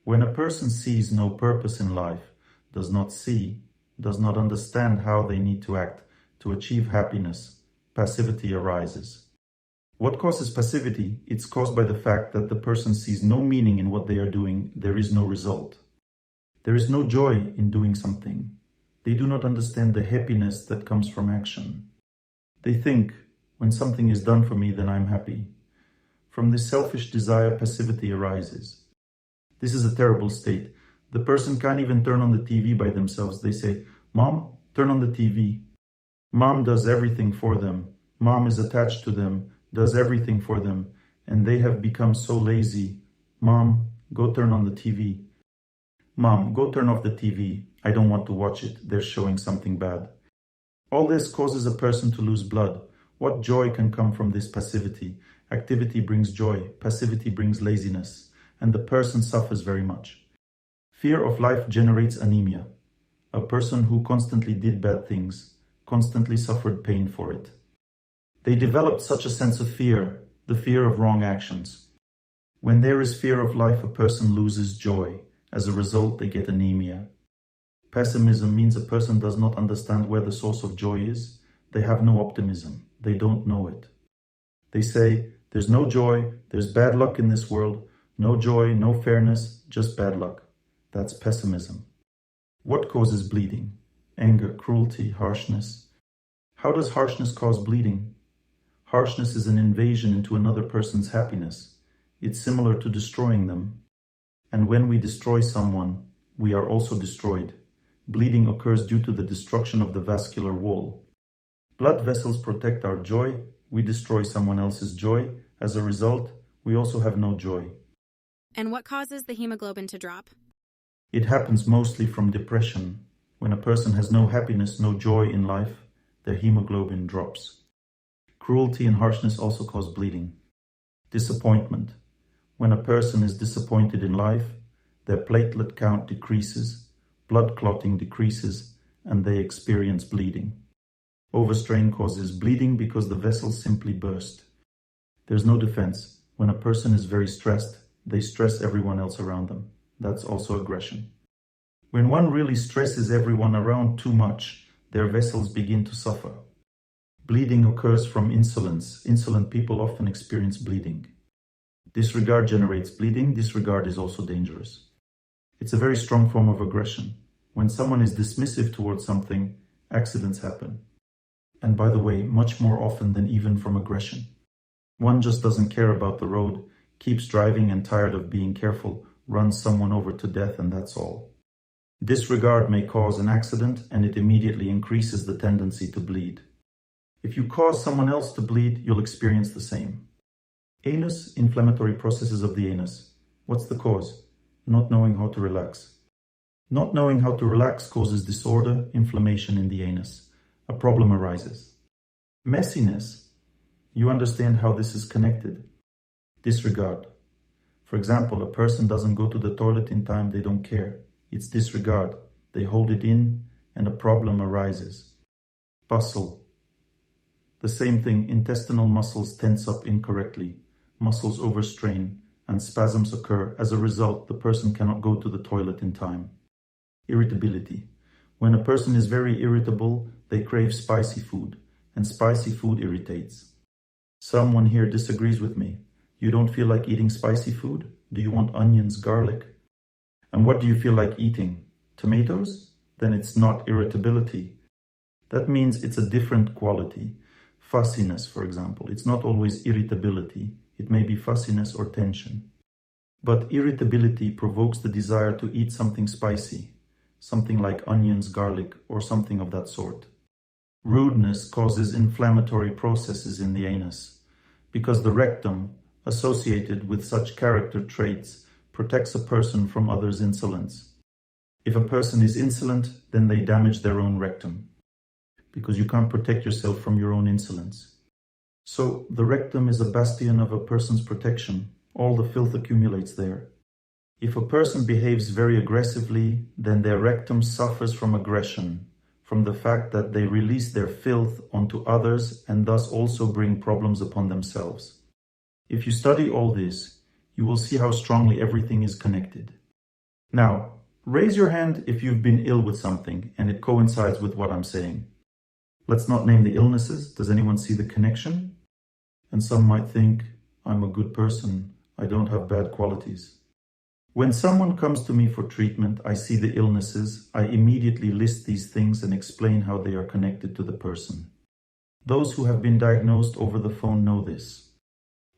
When a person sees no purpose in life, does not see, does not understand how they need to act to achieve happiness, passivity arises. What causes passivity? It's caused by the fact that the person sees no meaning in what they are doing. There is no result. There is no joy in doing something. They do not understand the happiness that comes from action. They think, when something is done for me, then I'm happy. From this selfish desire, passivity arises. This is a terrible state. The person can't even turn on the TV by themselves. They say, Mom, turn on the TV. Mom does everything for them. Mom is attached to them, does everything for them, and they have become so lazy. Mom, go turn on the TV. Mom, go turn off the TV. I don't want to watch it. They're showing something bad. All this causes a person to lose blood. What joy can come from this passivity? Activity brings joy, passivity brings laziness, and the person suffers very much. Fear of life generates anemia. A person who constantly did bad things, constantly suffered pain for it. They developed such a sense of fear, the fear of wrong actions. When there is fear of life, a person loses joy. As a result, they get anemia. Pessimism means a person does not understand where the source of joy is. They have no optimism. They don't know it. They say, there's no joy, there's bad luck in this world, no joy, no fairness, just bad luck. That's pessimism. What causes bleeding? Anger, cruelty, harshness. How does harshness cause bleeding? Harshness is an invasion into another person's happiness. It's similar to destroying them. And when we destroy someone, we are also destroyed. Bleeding occurs due to the destruction of the vascular wall. Blood vessels protect our joy. We destroy someone else's joy. As a result, we also have no joy. And what causes the hemoglobin to drop? It happens mostly from depression. When a person has no happiness, no joy in life, their hemoglobin drops. Cruelty and harshness also cause bleeding. Disappointment. When a person is disappointed in life, their platelet count decreases, blood clotting decreases, and they experience bleeding. Overstrain causes bleeding because the vessels simply burst. There's no defense. When a person is very stressed, they stress everyone else around them. That's also aggression. When one really stresses everyone around too much, their vessels begin to suffer. Bleeding occurs from insolence. Insolent people often experience bleeding. Disregard generates bleeding. Disregard is also dangerous. It's a very strong form of aggression. When someone is dismissive towards something, accidents happen. And by the way, much more often than even from aggression. One just doesn't care about the road, keeps driving and tired of being careful, runs someone over to death, and that's all. Disregard may cause an accident, and it immediately increases the tendency to bleed. If you cause someone else to bleed, you'll experience the same. Anus, inflammatory processes of the anus. What's the cause? Not knowing how to relax. Not knowing how to relax causes disorder, inflammation in the anus. A problem arises. Messiness. You understand how this is connected. Disregard. For example, a person doesn't go to the toilet in time, they don't care. It's disregard. They hold it in and a problem arises. Bustle. The same thing, intestinal muscles tense up incorrectly, muscles overstrain, and spasms occur. As a result, the person cannot go to the toilet in time. Irritability. When a person is very irritable, they crave spicy food, and spicy food irritates. Someone here disagrees with me. You don't feel like eating spicy food? Do you want onions, garlic? And what do you feel like eating? Tomatoes? Then it's not irritability. That means it's a different quality. Fussiness, for example. It's not always irritability. It may be fussiness or tension. But irritability provokes the desire to eat something spicy, something like onions, garlic, or something of that sort. Rudeness causes inflammatory processes in the anus, because the rectum, associated with such character traits, protects a person from others' insolence. If a person is insolent, then they damage their own rectum, because you can't protect yourself from your own insolence. So the rectum is a bastion of a person's protection. All the filth accumulates there. If a person behaves very aggressively, then their rectum suffers from aggression, from the fact that they release their filth onto others and thus also bring problems upon themselves. If you study all this, you will see how strongly everything is connected. Now, raise your hand if you've been ill with something and it coincides with what I'm saying. Let's not name the illnesses. Does anyone see the connection? And some might think, I'm a good person. I don't have bad qualities. When someone comes to me for treatment, I see the illnesses. I immediately list these things and explain how they are connected to the person. Those who have been diagnosed over the phone know this.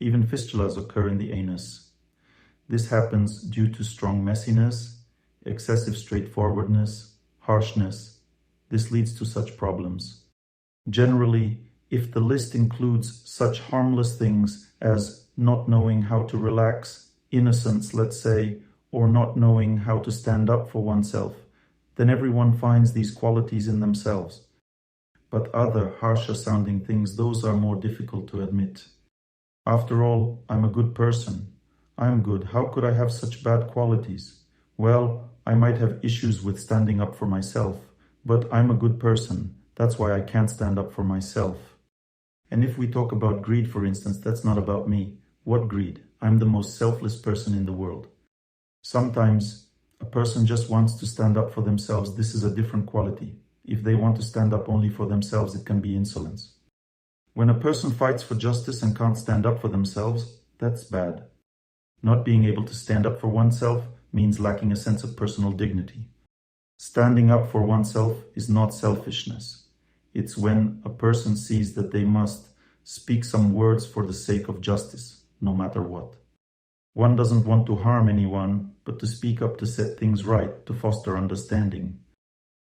Even fistulas occur in the anus. This happens due to strong messiness, excessive straightforwardness, harshness. This leads to such problems. Generally, if the list includes such harmless things as not knowing how to relax, innocence, let's say, or not knowing how to stand up for oneself, then everyone finds these qualities in themselves. But other, harsher sounding things, those are more difficult to admit. After all, I'm a good person. I'm good. How could I have such bad qualities? Well, I might have issues with standing up for myself, but I'm a good person. That's why I can't stand up for myself. And if we talk about greed, for instance, that's not about me. What greed? I'm the most selfless person in the world. Sometimes a person just wants to stand up for themselves. This is a different quality. If they want to stand up only for themselves, it can be insolence. When a person fights for justice and can't stand up for themselves, that's bad. Not being able to stand up for oneself means lacking a sense of personal dignity. Standing up for oneself is not selfishness. It's when a person sees that they must speak some words for the sake of justice, no matter what. One doesn't want to harm anyone, but to speak up to set things right, to foster understanding.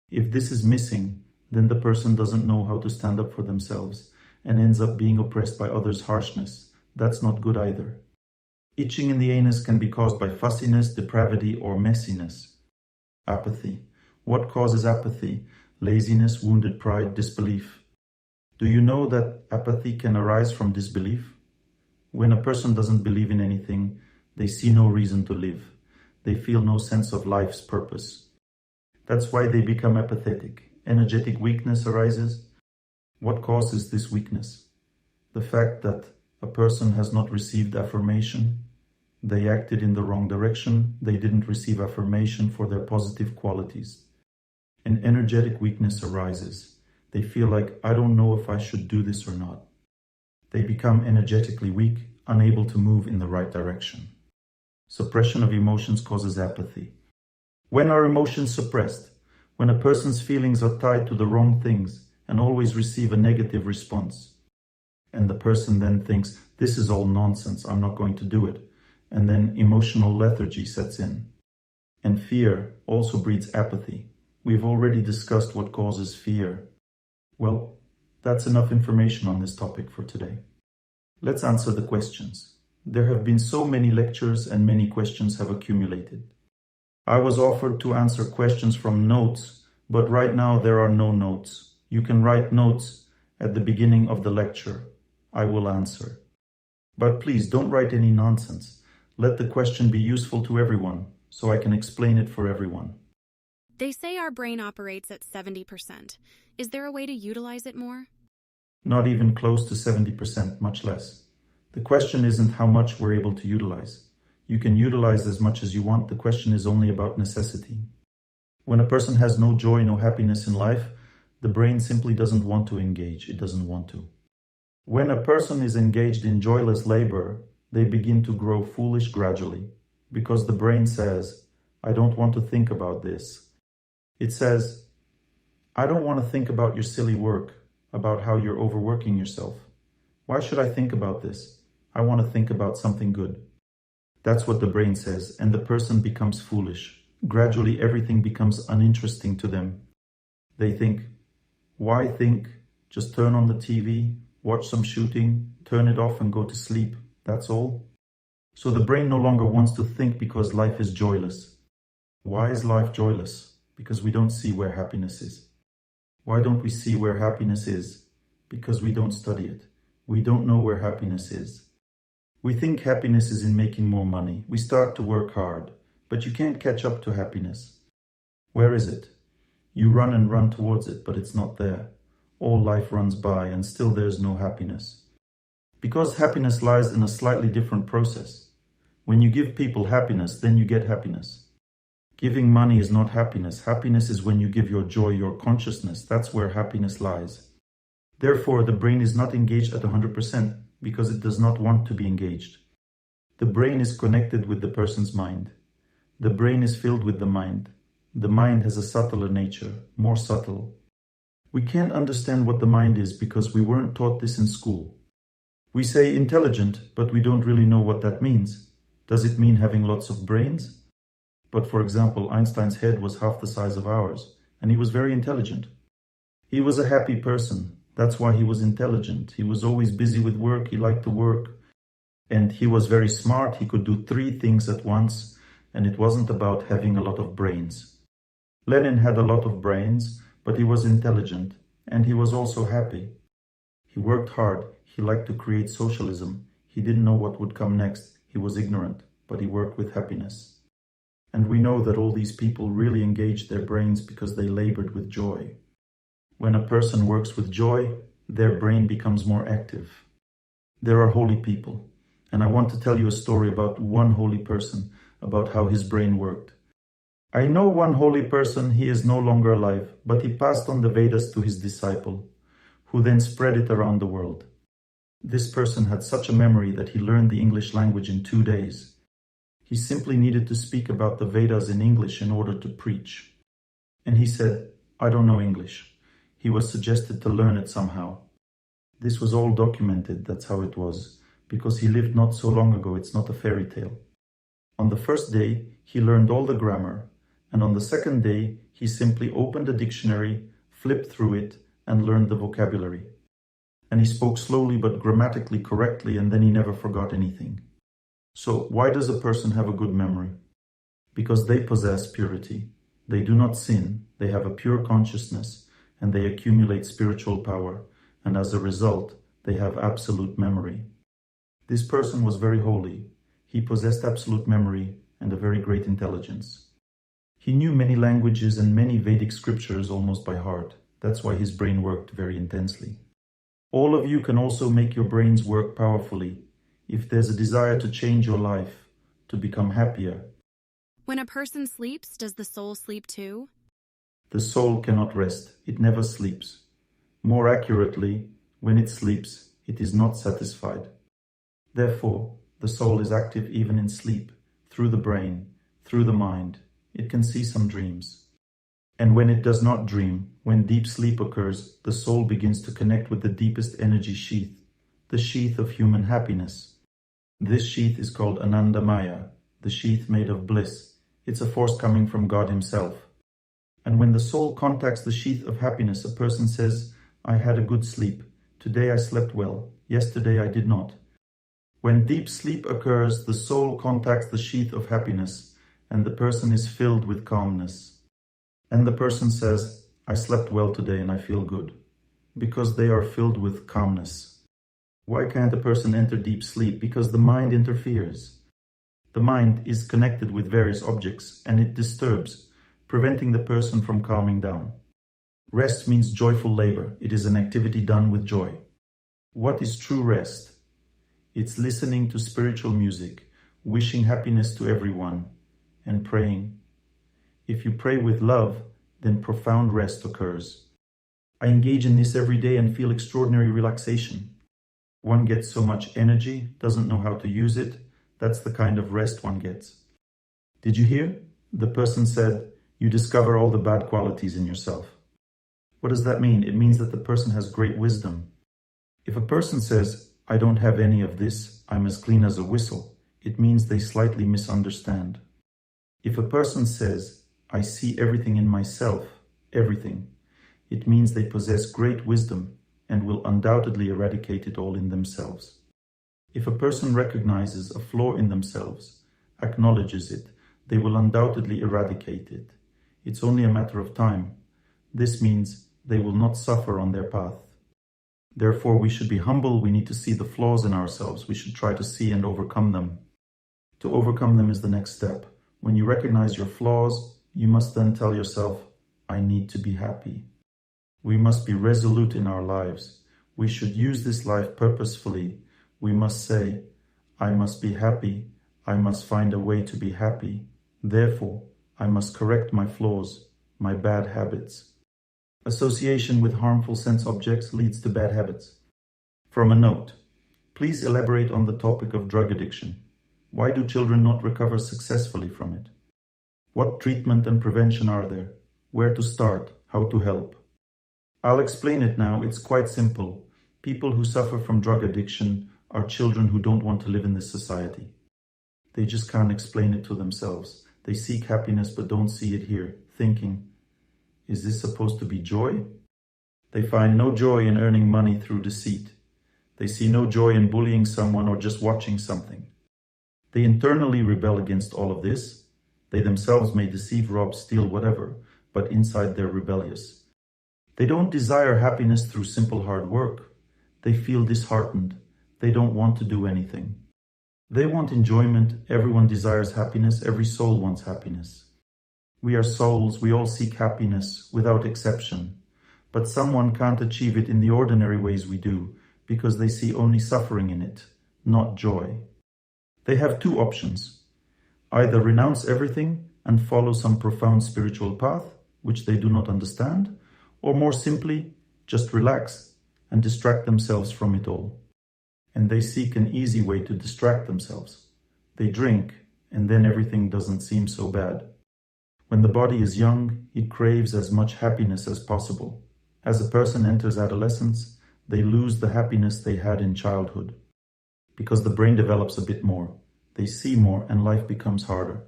If this is missing, then the person doesn't know how to stand up for themselves and ends up being oppressed by others' harshness. That's not good either. Itching in the anus can be caused by fussiness, depravity, or messiness. Apathy. What causes apathy? Laziness, wounded pride, disbelief. Do you know that apathy can arise from disbelief? When a person doesn't believe in anything, they see no reason to live. They feel no sense of life's purpose. That's why they become apathetic. Energetic weakness arises. What causes this weakness? The fact that a person has not received affirmation. They acted in the wrong direction. They didn't receive affirmation for their positive qualities. An energetic weakness arises. They feel like, I don't know if I should do this or not. They become energetically weak, unable to move in the right direction. Suppression of emotions causes apathy. When are emotions suppressed? When a person's feelings are tied to the wrong things and always receive a negative response. And the person then thinks, this is all nonsense, I'm not going to do it. And then emotional lethargy sets in. And fear also breeds apathy. We've already discussed what causes fear. Well, that's enough information on this topic for today. Let's answer the questions. There have been so many lectures and many questions have accumulated. I was offered to answer questions from notes, but right now there are no notes. You can write notes at the beginning of the lecture. I will answer. But please don't write any nonsense. Let the question be useful to everyone, so I can explain it for everyone. They say our brain operates at 70%. Is there a way to utilize it more? Not even close to 70%, much less. The question isn't how much we're able to utilize. You can utilize as much as you want. The question is only about necessity. When a person has no joy, no happiness in life, the brain simply doesn't want to engage. It doesn't want to. When a person is engaged in joyless labor, they begin to grow foolish gradually, because the brain says, I don't want to think about this. It says, I don't want to think about your silly work, about how you're overworking yourself. Why should I think about this? I want to think about something good. That's what the brain says, and the person becomes foolish. Gradually, everything becomes uninteresting to them. They think, why think? Just turn on the TV, watch some shooting, turn it off and go to sleep. That's all. So the brain no longer wants to think because life is joyless. Why is life joyless? Because we don't see where happiness is. Why don't we see where happiness is? Because we don't study it. We don't know where happiness is. We think happiness is in making more money. We start to work hard, but you can't catch up to happiness. Where is it? You run and run towards it, but it's not there. All life runs by and still there's no happiness. Because happiness lies in a slightly different process. When you give people happiness, then you get happiness. Giving money is not happiness. Happiness is when you give your joy, your consciousness. That's where happiness lies. Therefore, the brain is not engaged at 100% because it does not want to be engaged. The brain is connected with the person's mind. The brain is filled with the mind. The mind has a subtler nature, more subtle. We can't understand what the mind is because we weren't taught this in school. We say intelligent, but we don't really know what that means. Does it mean having lots of brains? But for example, Einstein's head was half the size of ours, and he was very intelligent. He was a happy person. That's why he was intelligent. He was always busy with work. He liked to work. And he was very smart. He could do 3 things at once, and it wasn't about having a lot of brains. Lenin had a lot of brains, but he was intelligent, and he was also happy. He worked hard. He liked to create socialism. He didn't know what would come next. He was ignorant, but he worked with happiness. And we know that all these people really engaged their brains because they labored with joy. When a person works with joy, their brain becomes more active. There are holy people, and I want to tell you a story about one holy person, about how his brain worked. I know one holy person. He is no longer alive, but he passed on the Vedas to his disciple, who then spread it around the world. This person had such a memory that he learned the English language in 2 days. He simply needed to speak about the Vedas in English in order to preach. And he said, I don't know English. He was suggested to learn it somehow. This was all documented, that's how it was, because he lived not so long ago. It's not a fairy tale. On the first day, he learned all the grammar, and on the second day, he simply opened a dictionary, flipped through it, and learned the vocabulary. And he spoke slowly but grammatically correctly, and then he never forgot anything. So why does a person have a good memory? Because they possess purity. They do not sin, they have a pure consciousness, and they accumulate spiritual power, and as a result, they have absolute memory. This person was very holy. He possessed absolute memory, and a very great intelligence. He knew many languages and many Vedic scriptures almost by heart. That's why his brain worked very intensely. All of you can also make your brains work powerfully if there's a desire to change your life, to become happier. When a person sleeps, does the soul sleep too? The soul cannot rest. It never sleeps. More accurately, when it sleeps, it is not satisfied. Therefore, the soul is active even in sleep, through the brain, through the mind. It can see some dreams. And when it does not dream, when deep sleep occurs, the soul begins to connect with the deepest energy sheath, the sheath of human happiness. This sheath is called Anandamaya, the sheath made of bliss. It's a force coming from God Himself. And when the soul contacts the sheath of happiness, a person says, I had a good sleep. Today I slept well. Yesterday I did not. When deep sleep occurs, the soul contacts the sheath of happiness, and the person is filled with calmness. And the person says, I slept well today and I feel good, because they are filled with calmness. Why can't a person enter deep sleep? Because the mind interferes. The mind is connected with various objects and it disturbs, preventing the person from calming down. Rest means joyful labor. It is an activity done with joy. What is true rest? It's listening to spiritual music, wishing happiness to everyone, and praying. If you pray with love, then profound rest occurs. I engage in this every day and feel extraordinary relaxation. One gets so much energy, doesn't know how to use it. That's the kind of rest one gets. Did you hear? The person said, you discover all the bad qualities in yourself. What does that mean? It means that the person has great wisdom. If a person says, I don't have any of this, I'm as clean as a whistle, it means they slightly misunderstand. If a person says, I see everything in myself, everything, it means they possess great wisdom and will undoubtedly eradicate it all in themselves. If a person recognizes a flaw in themselves, acknowledges it, they will undoubtedly eradicate it. It's only a matter of time. This means they will not suffer on their path. Therefore, we should be humble. We need to see the flaws in ourselves. We should try to see and overcome them. To overcome them is the next step. When you recognize your flaws, you must then tell yourself, I need to be happy. We must be resolute in our lives. We should use this life purposefully. We must say, I must be happy. I must find a way to be happy. Therefore, I must correct my flaws, my bad habits. Association with harmful sense objects leads to bad habits. From a note, please elaborate on the topic of drug addiction. Why do children not recover successfully from it? What treatment and prevention are there? Where to start? How to help? I'll explain it now. It's quite simple. People who suffer from drug addiction are children who don't want to live in this society. They just can't explain it to themselves. They seek happiness but don't see it here, thinking, is this supposed to be joy? They find no joy in earning money through deceit. They see no joy in bullying someone or just watching something. They internally rebel against all of this. They themselves may deceive, rob, steal, whatever, but inside they're rebellious. They don't desire happiness through simple hard work. They feel disheartened. They don't want to do anything. They want enjoyment. Everyone desires happiness. Every soul wants happiness. We are souls. We all seek happiness without exception. But someone can't achieve it in the ordinary ways we do because they see only suffering in it, not joy. They have two options. Either renounce everything and follow some profound spiritual path, which they do not understand, or more simply, just relax and distract themselves from it all. And they seek an easy way to distract themselves. They drink, and then everything doesn't seem so bad. When the body is young, it craves as much happiness as possible. As a person enters adolescence, they lose the happiness they had in childhood. Because the brain develops a bit more. They see more and life becomes harder.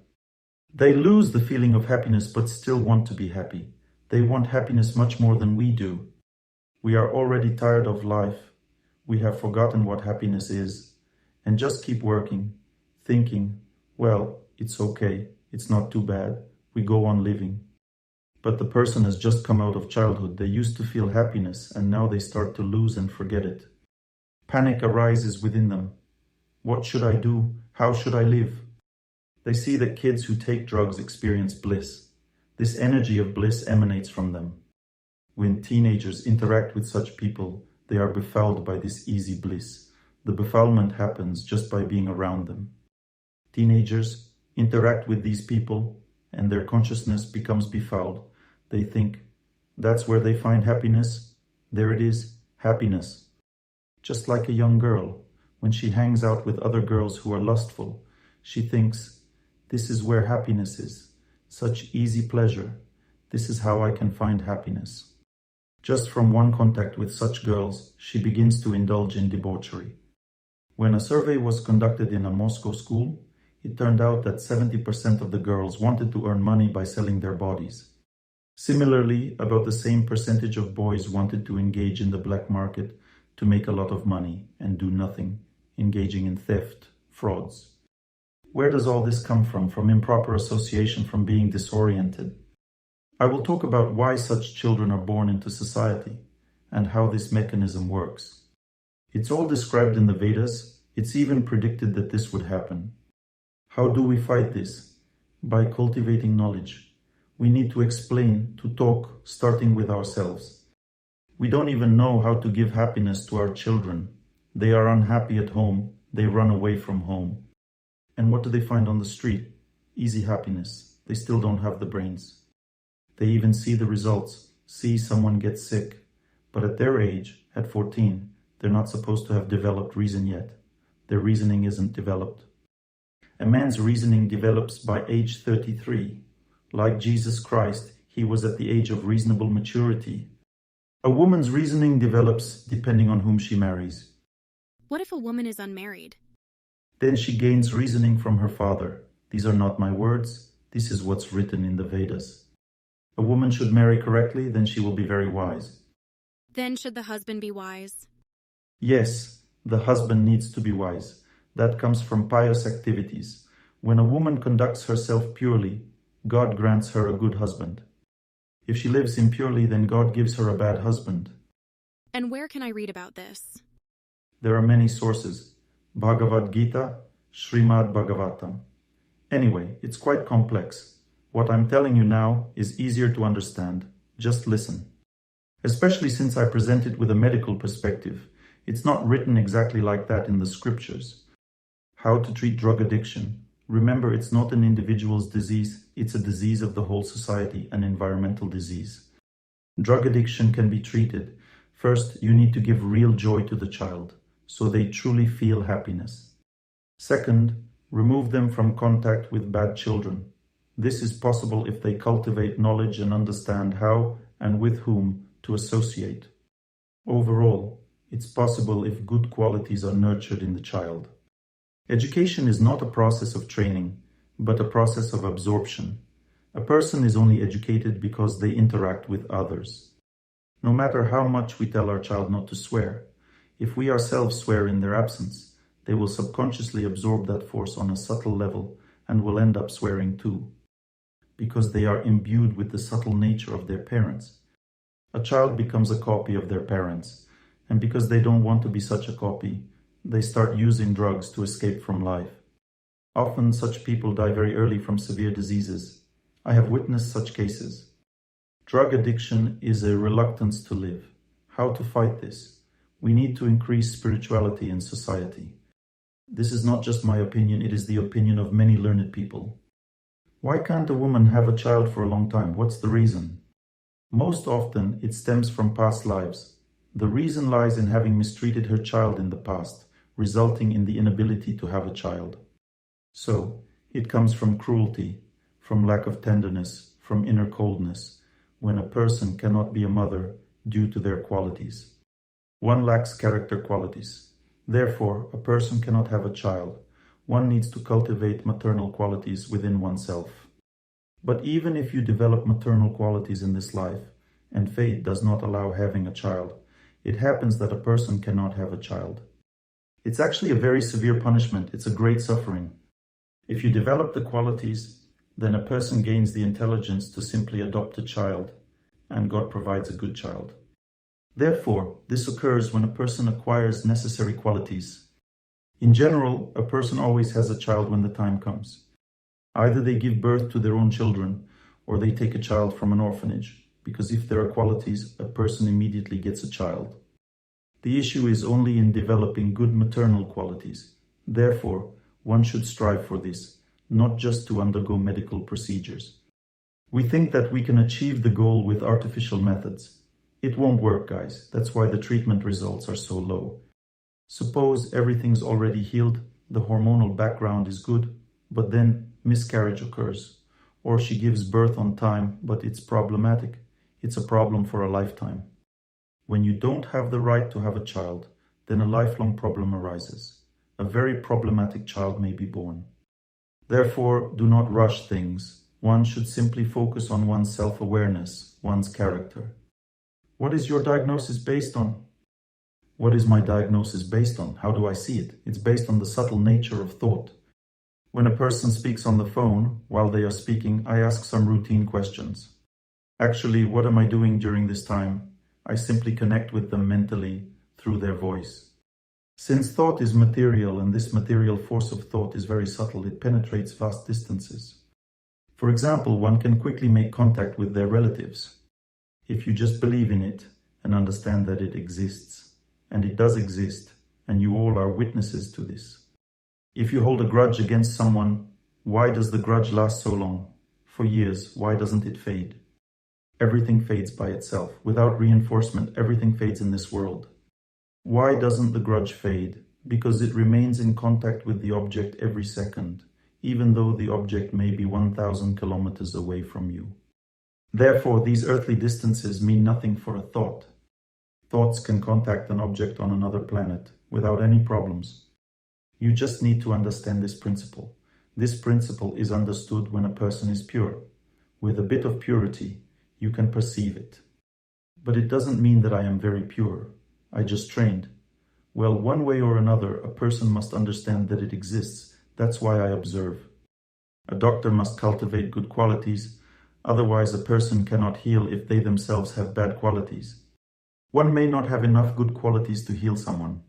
They lose the feeling of happiness but still want to be happy. They want happiness much more than we do. We are already tired of life. We have forgotten what happiness is and just keep working, thinking, well, it's okay, it's not too bad, we go on living. But the person has just come out of childhood. They used to feel happiness and now they start to lose and forget it. Panic arises within them. What should I do? How should I live? They see that kids who take drugs experience bliss. This energy of bliss emanates from them. When teenagers interact with such people, they are befouled by this easy bliss. The befoulment happens just by being around them. Teenagers interact with these people and their consciousness becomes befouled. They think, that's where they find happiness. There it is, happiness. Just like a young girl, when she hangs out with other girls who are lustful, she thinks, this is where happiness is. Such easy pleasure. This is how I can find happiness. Just from one contact with such girls, she begins to indulge in debauchery. When a survey was conducted in a Moscow school, it turned out that 70% of the girls wanted to earn money by selling their bodies. Similarly, about the same percentage of boys wanted to engage in the black market to make a lot of money and do nothing, engaging in theft, frauds. Where does all this come from? From improper association, from being disoriented. I will talk about why such children are born into society and how this mechanism works. It's all described in the Vedas. It's even predicted that this would happen. How do we fight this? By cultivating knowledge. We need to explain, to talk, starting with ourselves. We don't even know how to give happiness to our children. They are unhappy at home. They run away from home. And what do they find on the street? Easy happiness. They still don't have the brains. They even see the results, see someone get sick. But at their age, at 14, they're not supposed to have developed reason yet. Their reasoning isn't developed. A man's reasoning develops by age 33. Like Jesus Christ, he was at the age of reasonable maturity. A woman's reasoning develops depending on whom she marries. What if a woman is unmarried? Then she gains reasoning from her father. These are not my words. This is what's written in the Vedas. A woman should marry correctly, then she will be very wise. Then should the husband be wise? Yes, the husband needs to be wise. That comes from pious activities. When a woman conducts herself purely, God grants her a good husband. If she lives impurely, then God gives her a bad husband. And where can I read about this? There are many sources. Bhagavad Gita, Srimad Bhagavatam. Anyway, it's quite complex. What I'm telling you now is easier to understand. Just listen. Especially since I present it with a medical perspective. It's not written exactly like that in the scriptures. How to treat drug addiction. Remember, it's not an individual's disease. It's a disease of the whole society, an environmental disease. Drug addiction can be treated. First, you need to give real joy to the child, so they truly feel happiness. Second, remove them from contact with bad children. This is possible if they cultivate knowledge and understand how and with whom to associate. Overall, it's possible if good qualities are nurtured in the child. Education is not a process of training, but a process of absorption. A person is only educated because they interact with others. No matter how much we tell our child not to swear, if we ourselves swear in their absence, they will subconsciously absorb that force on a subtle level and will end up swearing too, because they are imbued with the subtle nature of their parents. A child becomes a copy of their parents, and because they don't want to be such a copy, they start using drugs to escape from life. Often such people die very early from severe diseases. I have witnessed such cases. Drug addiction is a reluctance to live. How to fight this? We need to increase spirituality in society. This is not just my opinion, it is the opinion of many learned people. Why can't a woman have a child for a long time? What's the reason? Most often, it stems from past lives. The reason lies in having mistreated her child in the past, resulting in the inability to have a child. So, it comes from cruelty, from lack of tenderness, from inner coldness, when a person cannot be a mother due to their qualities. One lacks character qualities. Therefore, a person cannot have a child. One needs to cultivate maternal qualities within oneself. But even if you develop maternal qualities in this life, and fate does not allow having a child, it happens that a person cannot have a child. It's actually a very severe punishment. It's a great suffering. If you develop the qualities, then a person gains the intelligence to simply adopt a child, and God provides a good child. Therefore, this occurs when a person acquires necessary qualities. In general, a person always has a child when the time comes. Either they give birth to their own children, or they take a child from an orphanage, because if there are qualities, a person immediately gets a child. The issue is only in developing good maternal qualities. Therefore, one should strive for this, not just to undergo medical procedures. We think that we can achieve the goal with artificial methods. It won't work, guys. That's why the treatment results are so low. Suppose everything's already healed, the hormonal background is good, but then miscarriage occurs. Or she gives birth on time, but it's problematic. It's a problem for a lifetime. When you don't have the right to have a child, then a lifelong problem arises. A very problematic child may be born. Therefore, do not rush things. One should simply focus on one's self-awareness, one's character. What is your diagnosis based on? What is my diagnosis based on? How do I see it? It's based on the subtle nature of thought. When a person speaks on the phone, while they are speaking, I ask some routine questions. Actually, what am I doing during this time? I simply connect with them mentally through their voice. Since thought is material and this material force of thought is very subtle, it penetrates vast distances. For example, one can quickly make contact with their relatives. If you just believe in it and understand that it exists, and it does exist, and you all are witnesses to this. If you hold a grudge against someone, why does the grudge last so long? For years, why doesn't it fade? Everything fades by itself. Without reinforcement, everything fades in this world. Why doesn't the grudge fade? Because it remains in contact with the object every second, even though the object may be 1,000 kilometers away from you. Therefore, these earthly distances mean nothing for a thought. Thoughts can contact an object on another planet without any problems. You just need to understand this principle. This principle is understood when a person is pure. With a bit of purity, you can perceive it. But it doesn't mean that I am very pure. I just trained. Well, one way or another, a person must understand that it exists. That's why I observe. A doctor must cultivate good qualities. Otherwise, a person cannot heal if they themselves have bad qualities. One may not have enough good qualities to heal someone.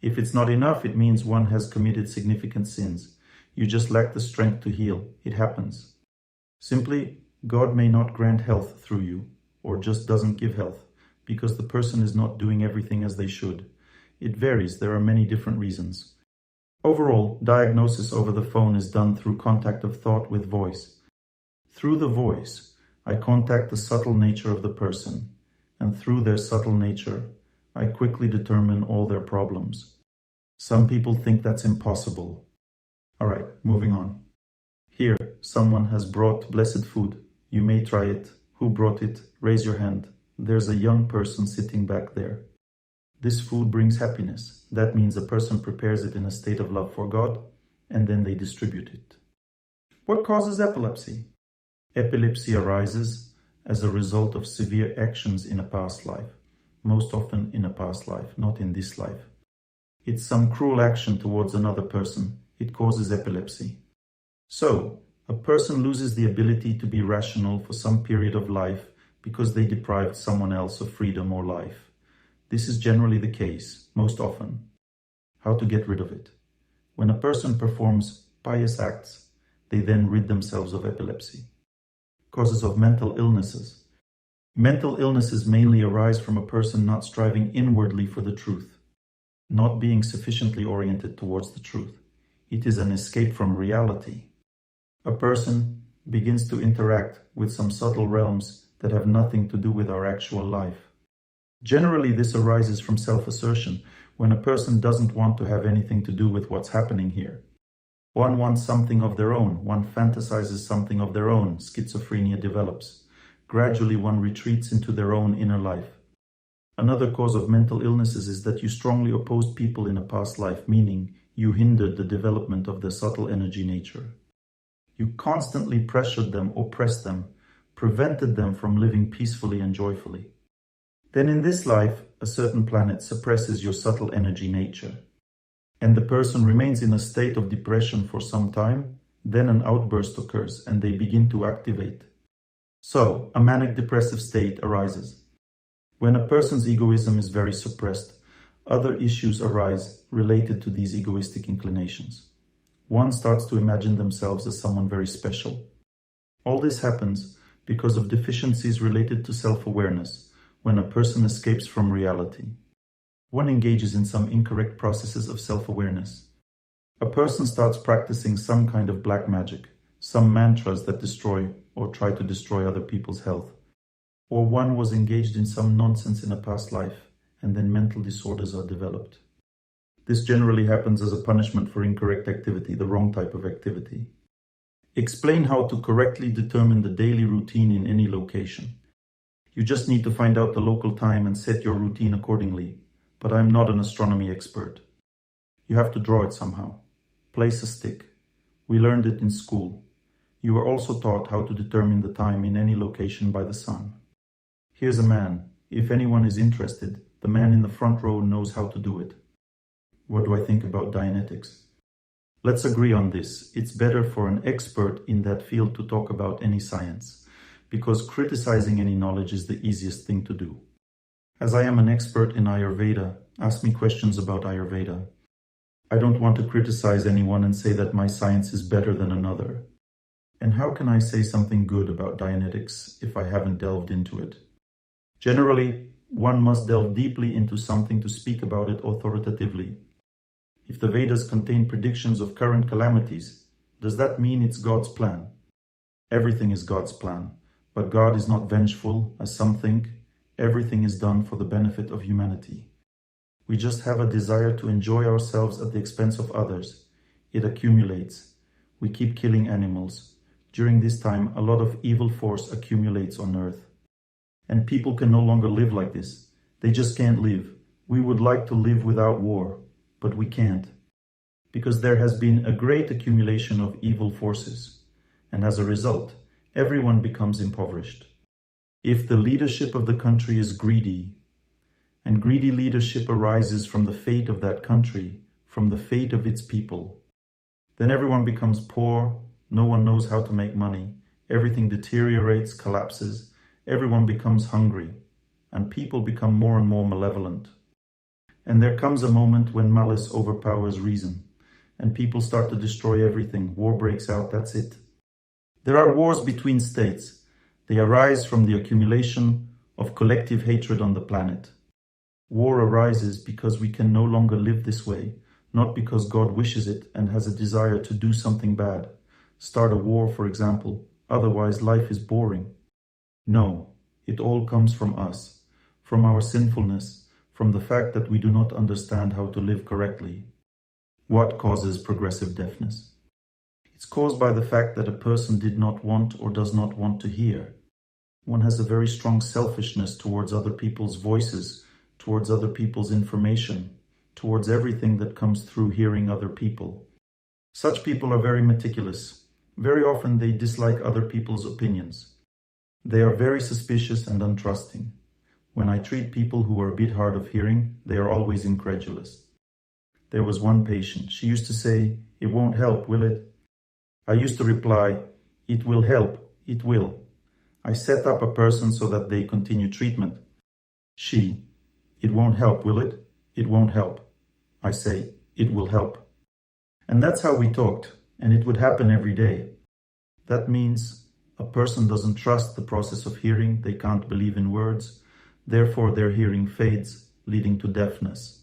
If it's not enough, it means one has committed significant sins. You just lack the strength to heal. It happens. Simply, God may not grant health through you, or just doesn't give health, because the person is not doing everything as they should. It varies. There are many different reasons. Overall, diagnosis over the phone is done through contact of thought with voice. Through the voice, I contact the subtle nature of the person, and through their subtle nature, I quickly determine all their problems. Some people think that's impossible. All right, moving on. Here, someone has brought blessed food. You may try it. Who brought it? Raise your hand. There's a young person sitting back there. This food brings happiness. That means a person prepares it in a state of love for God, and then they distribute it. What causes epilepsy? Epilepsy arises as a result of severe actions in a past life. Most often in a past life, not in this life. It's some cruel action towards another person. It causes epilepsy. So, a person loses the ability to be rational for some period of life because they deprived someone else of freedom or life. This is generally the case, most often. How to get rid of it? When a person performs pious acts, they then rid themselves of epilepsy. Causes of mental illnesses. Mental illnesses mainly arise from a person not striving inwardly for the truth, not being sufficiently oriented towards the truth. It is an escape from reality. A person begins to interact with some subtle realms that have nothing to do with our actual life. Generally, this arises from self-assertion, when a person doesn't want to have anything to do with what's happening here. One wants something of their own. One fantasizes something of their own. Schizophrenia develops. Gradually, one retreats into their own inner life. Another cause of mental illnesses is that you strongly opposed people in a past life, meaning you hindered the development of their subtle energy nature. You constantly pressured them, oppressed them, prevented them from living peacefully and joyfully. Then in this life, a certain planet suppresses your subtle energy nature. And the person remains in a state of depression for some time, then an outburst occurs and they begin to activate. So, a manic depressive state arises. When a person's egoism is very suppressed, other issues arise related to these egoistic inclinations. One starts to imagine themselves as someone very special. All this happens because of deficiencies related to self-awareness when a person escapes from reality. One engages in some incorrect processes of self-awareness. A person starts practicing some kind of black magic, some mantras that destroy or try to destroy other people's health. Or one was engaged in some nonsense in a past life, and then mental disorders are developed. This generally happens as a punishment for incorrect activity, the wrong type of activity. Explain how to correctly determine the daily routine in any location. You just need to find out the local time and set your routine accordingly, but I'm not an astronomy expert. You have to draw it somehow. Place a stick. We learned it in school. You were also taught how to determine the time in any location by the sun. Here's a man. If anyone is interested, the man in the front row knows how to do it. What do I think about Dianetics? Let's agree on this. It's better for an expert in that field to talk about any science, because criticizing any knowledge is the easiest thing to do. As I am an expert in Ayurveda, ask me questions about Ayurveda. I don't want to criticize anyone and say that my science is better than another. And how can I say something good about Dianetics if I haven't delved into it? Generally, one must delve deeply into something to speak about it authoritatively. If the Vedas contain predictions of current calamities, does that mean it's God's plan? Everything is God's plan, but God is not vengeful, as some think. Everything is done for the benefit of humanity. We just have a desire to enjoy ourselves at the expense of others. It accumulates. We keep killing animals. During this time, a lot of evil force accumulates on earth. And people can no longer live like this. They just can't live. We would like to live without war, but we can't. Because there has been a great accumulation of evil forces. And as a result, everyone becomes impoverished. If the leadership of the country is greedy, and greedy leadership arises from the fate of that country, from the fate of its people, then everyone becomes poor, no one knows how to make money, everything deteriorates, collapses, everyone becomes hungry, and people become more and more malevolent. And there comes a moment when malice overpowers reason, and people start to destroy everything. War breaks out, that's it. There are wars between states. They arise from the accumulation of collective hatred on the planet. War arises because we can no longer live this way, not because God wishes it and has a desire to do something bad. Start a war, for example, otherwise life is boring. No, it all comes from us, from our sinfulness, from the fact that we do not understand how to live correctly. What causes progressive deafness? It's caused by the fact that a person did not want or does not want to hear. One has a very strong selfishness towards other people's voices, towards other people's information, towards everything that comes through hearing other people. Such people are very meticulous. Very often they dislike other people's opinions. They are very suspicious and untrusting. When I treat people who are a bit hard of hearing, they are always incredulous. There was one patient. She used to say, "It won't help, will it?" I used to reply, "It will help, it will." I set up a person so that they continue treatment. She, "It won't help, will it?" "It won't help." I say, "It will help." And that's how we talked, and it would happen every day. That means a person doesn't trust the process of hearing, they can't believe in words, therefore their hearing fades, leading to deafness.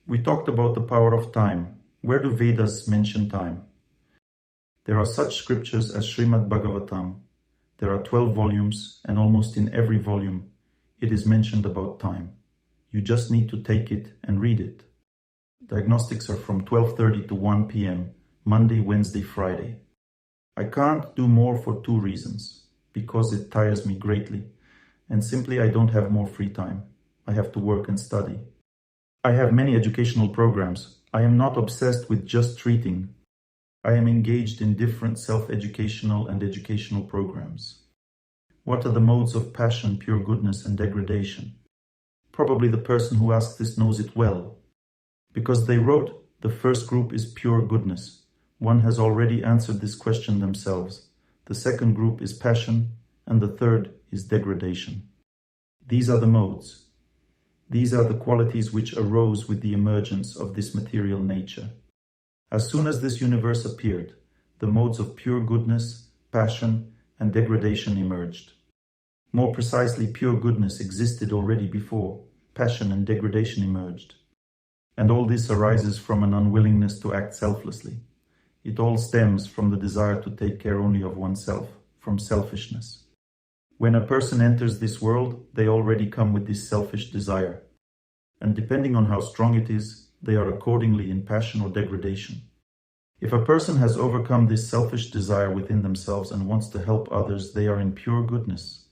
We talked about the power of time. Where do Vedas mention time? There are such scriptures as Srimad Bhagavatam. There are 12 volumes, and almost in every volume, it is mentioned about time. You just need to take it and read it. Diagnostics are from 12:30 to 1 p.m., Monday, Wednesday, Friday. I can't do more for 2 reasons. Because it tires me greatly, and simply I don't have more free time. I have to work and study. I have many educational programs. I am not obsessed with just treating. I am engaged in different self-educational and educational programs. What are the modes of passion, pure goodness, and degradation? Probably the person who asked this knows it well. Because they wrote, the first group is pure goodness. One has already answered this question themselves. The second group is passion, and the third is degradation. These are the modes. These are the qualities which arose with the emergence of this material nature. As soon as this universe appeared, the modes of pure goodness, passion, and degradation emerged. More precisely, pure goodness existed already before passion and degradation emerged. And all this arises from an unwillingness to act selflessly. It all stems from the desire to take care only of oneself, from selfishness. When a person enters this world, they already come with this selfish desire. And depending on how strong it is, they are accordingly in passion or degradation. If a person has overcome this selfish desire within themselves and wants to help others, they are in pure goodness.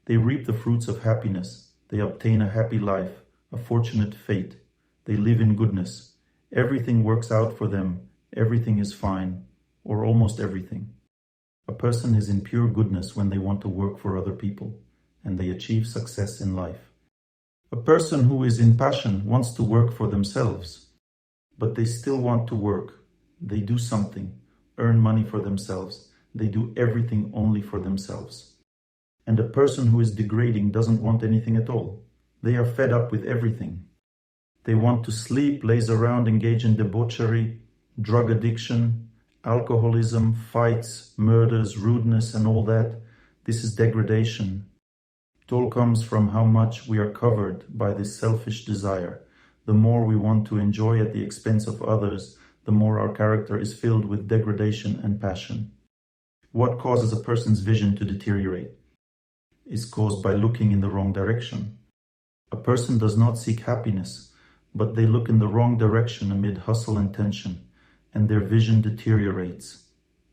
They reap the fruits of happiness. They obtain a happy life, a fortunate fate. They live in goodness. Everything works out for them. Everything is fine, or almost everything. A person is in pure goodness when they want to work for other people, and they achieve success in life. A person who is in passion wants to work for themselves, but they still want to work. They do something, earn money for themselves. They do everything only for themselves. And a person who is degrading doesn't want anything at all. They are fed up with everything. They want to sleep, laze around, engage in debauchery, drug addiction, alcoholism, fights, murders, rudeness, and all that. This is degradation. It all comes from how much we are covered by this selfish desire. The more we want to enjoy at the expense of others, the more our character is filled with degradation and passion. What causes a person's vision to deteriorate is caused by looking in the wrong direction. A person does not seek happiness, but they look in the wrong direction amid hustle and tension, and their vision deteriorates.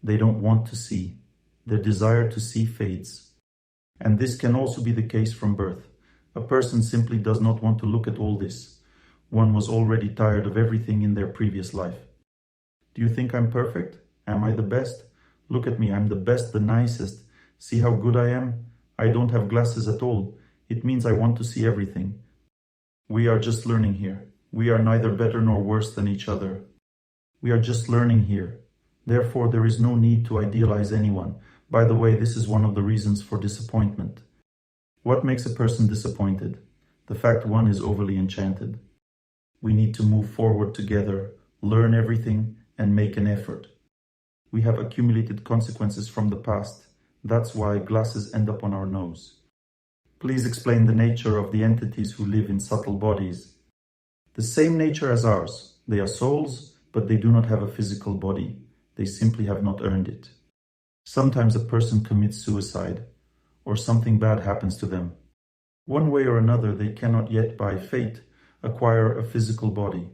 They don't want to see. Their desire to see fades. And this can also be the case from birth. A person simply does not want to look at all this. One was already tired of everything in their previous life. Do you think I'm perfect? Am I the best? Look at me, I'm the best, the nicest. See how good I am? I don't have glasses at all. It means I want to see everything. We are just learning here. We are neither better nor worse than each other. We are just learning here. Therefore, there is no need to idealize anyone. By the way, this is one of the reasons for disappointment. What makes a person disappointed? The fact one is overly enchanted. We need to move forward together, learn everything, and make an effort. We have accumulated consequences from the past. That's why glasses end up on our nose. Please explain the nature of the entities who live in subtle bodies. The same nature as ours. They are souls, but they do not have a physical body. They simply have not earned it. Sometimes a person commits suicide, or something bad happens to them. One way or another, they cannot yet, by fate, acquire a physical body,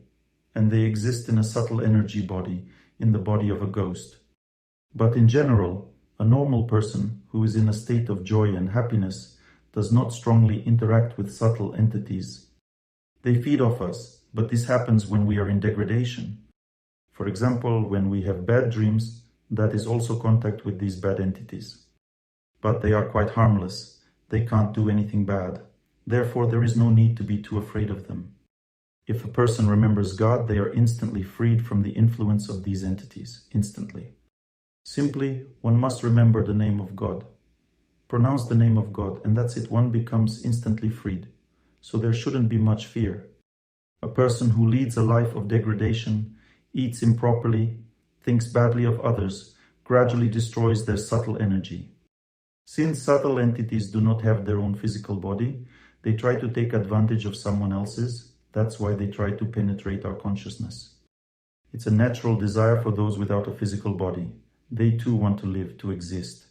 and they exist in a subtle energy body, in the body of a ghost. But in general, a normal person who is in a state of joy and happiness does not strongly interact with subtle entities. They feed off us, but this happens when we are in degradation. For example, when we have bad dreams, that is also contact with these bad entities. But they are quite harmless. They can't do anything bad. Therefore, there is no need to be too afraid of them. If a person remembers God, they are instantly freed from the influence of these entities, instantly. Simply, one must remember the name of God. Pronounce the name of God, and that's it. One becomes instantly freed. So there shouldn't be much fear. A person who leads a life of degradation, eats improperly, thinks badly of others, gradually destroys their subtle energy. Since subtle entities do not have their own physical body, they try to take advantage of someone else's. That's why they try to penetrate our consciousness. It's a natural desire for those without a physical body. They too want to live, to exist.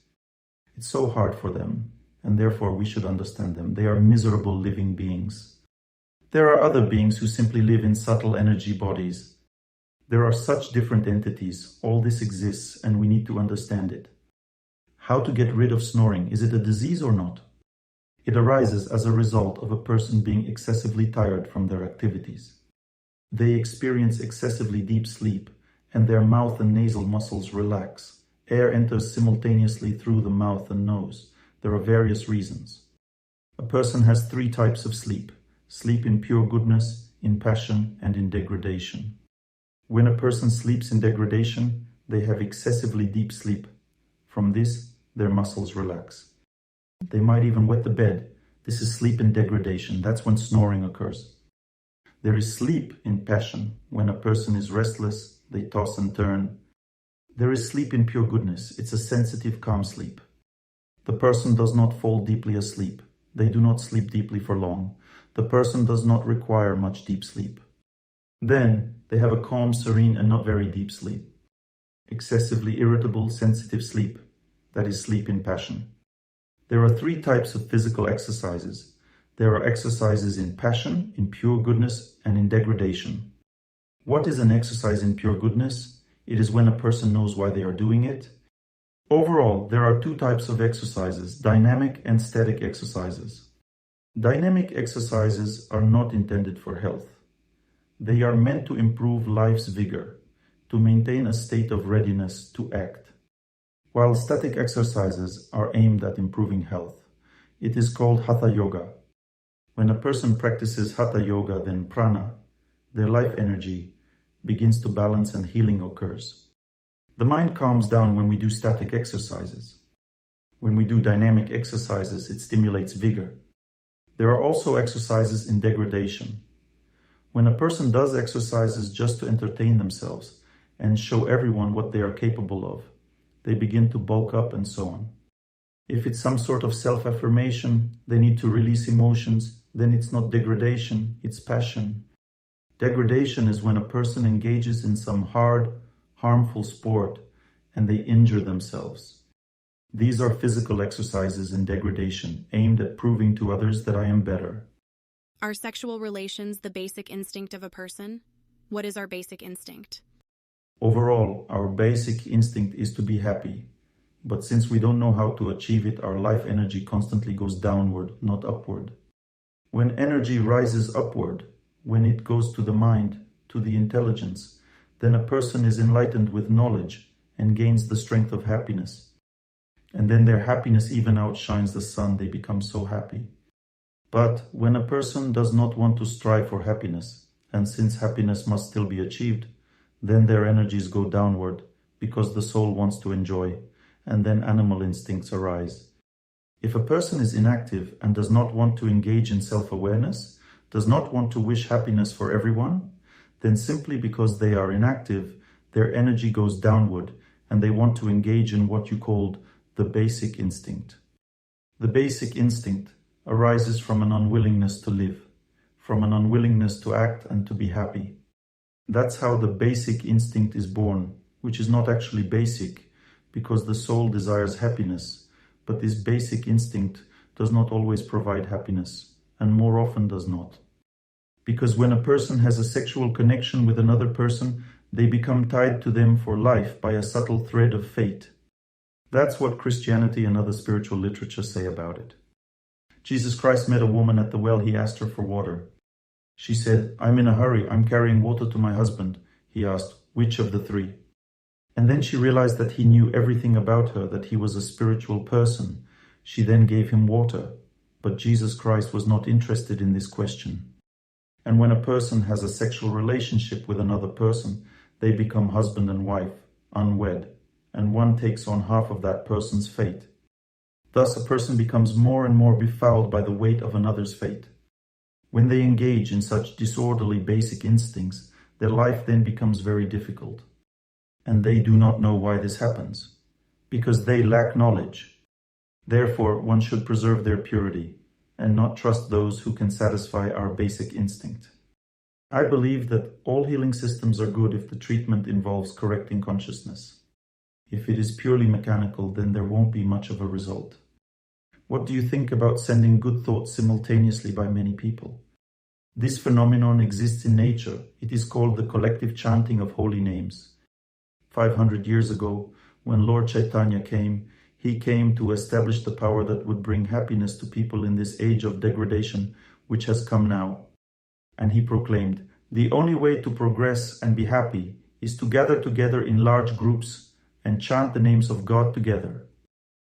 It's so hard for them, and therefore we should understand them. They are miserable living beings. There are other beings who simply live in subtle energy bodies. There are such different entities. All this exists, and we need to understand it. How to get rid of snoring? Is it a disease or not? It arises as a result of a person being excessively tired from their activities. They experience excessively deep sleep, and their mouth and nasal muscles relax. Air enters simultaneously through the mouth and nose. There are various reasons. A person has 3 types of sleep. Sleep in pure goodness, in passion, and in degradation. When a person sleeps in degradation, they have excessively deep sleep. From this, their muscles relax. They might even wet the bed. This is sleep in degradation. That's when snoring occurs. There is sleep in passion, when a person is restless, They toss and turn. There is sleep in pure goodness. It's a sensitive, calm sleep. The person does not fall deeply asleep. They do not sleep deeply for long. The person does not require much deep sleep. Then they have a calm, serene, and not very deep sleep. Excessively irritable, sensitive sleep. That is sleep in passion. There are 3 types of physical exercises. There are exercises in passion, in pure goodness, and in degradation. What is an exercise in pure goodness? It is when a person knows why they are doing it. Overall, there are 2 types of exercises, dynamic and static exercises. Dynamic exercises are not intended for health. They are meant to improve life's vigor, to maintain a state of readiness to act. While static exercises are aimed at improving health, it is called Hatha Yoga. When a person practices Hatha Yoga, then prana, their life energy, begins to balance and healing occurs. The mind calms down when we do static exercises. When we do dynamic exercises, it stimulates vigor. There are also exercises in degradation. When a person does exercises just to entertain themselves and show everyone what they are capable of, they begin to bulk up and so on. If it's some sort of self-affirmation, they need to release emotions, then it's not degradation, it's passion. Degradation is when a person engages in some hard, harmful sport and they injure themselves. These are physical exercises in degradation, aimed at proving to others that I am better. Are sexual relations the basic instinct of a person? What is our basic instinct? Overall, our basic instinct is to be happy. But since we don't know how to achieve it, our life energy constantly goes downward, not upward. When energy rises upward, when it goes to the mind, to the intelligence, then a person is enlightened with knowledge and gains the strength of happiness. And then their happiness even outshines the sun. They become so happy. But when a person does not want to strive for happiness, and since happiness must still be achieved, then their energies go downward because the soul wants to enjoy, and then animal instincts arise. If a person is inactive and does not want to engage in self-awareness, does not want to wish happiness for everyone, then simply because they are inactive, their energy goes downward and they want to engage in what you called the basic instinct. The basic instinct arises from an unwillingness to live, from an unwillingness to act and to be happy. That's how the basic instinct is born, which is not actually basic, because the soul desires happiness, but this basic instinct does not always provide happiness, and more often does not. Because when a person has a sexual connection with another person, they become tied to them for life by a subtle thread of fate. That's what Christianity and other spiritual literature say about it. Jesus Christ met a woman at the well. He asked her for water. She said, "I'm in a hurry. I'm carrying water to my husband." He asked, "Which of the 3?" And then she realized that he knew everything about her, that he was a spiritual person. She then gave him water. But Jesus Christ was not interested in this question. And when a person has a sexual relationship with another person, they become husband and wife, unwed, and one takes on half of that person's fate. Thus, a person becomes more and more befouled by the weight of another's fate. When they engage in such disorderly basic instincts, their life then becomes very difficult. And they do not know why this happens, because they lack knowledge. Therefore, one should preserve their purity and not trust those who can satisfy our basic instinct. I believe that all healing systems are good if the treatment involves correcting consciousness. If it is purely mechanical, then there won't be much of a result. What do you think about sending good thoughts simultaneously by many people? This phenomenon exists in nature. It is called the collective chanting of holy names. 500 years ago, when Lord Chaitanya came, he came to establish the power that would bring happiness to people in this age of degradation which has come now. And he proclaimed, "The only way to progress and be happy is to gather together in large groups and chant the names of God together."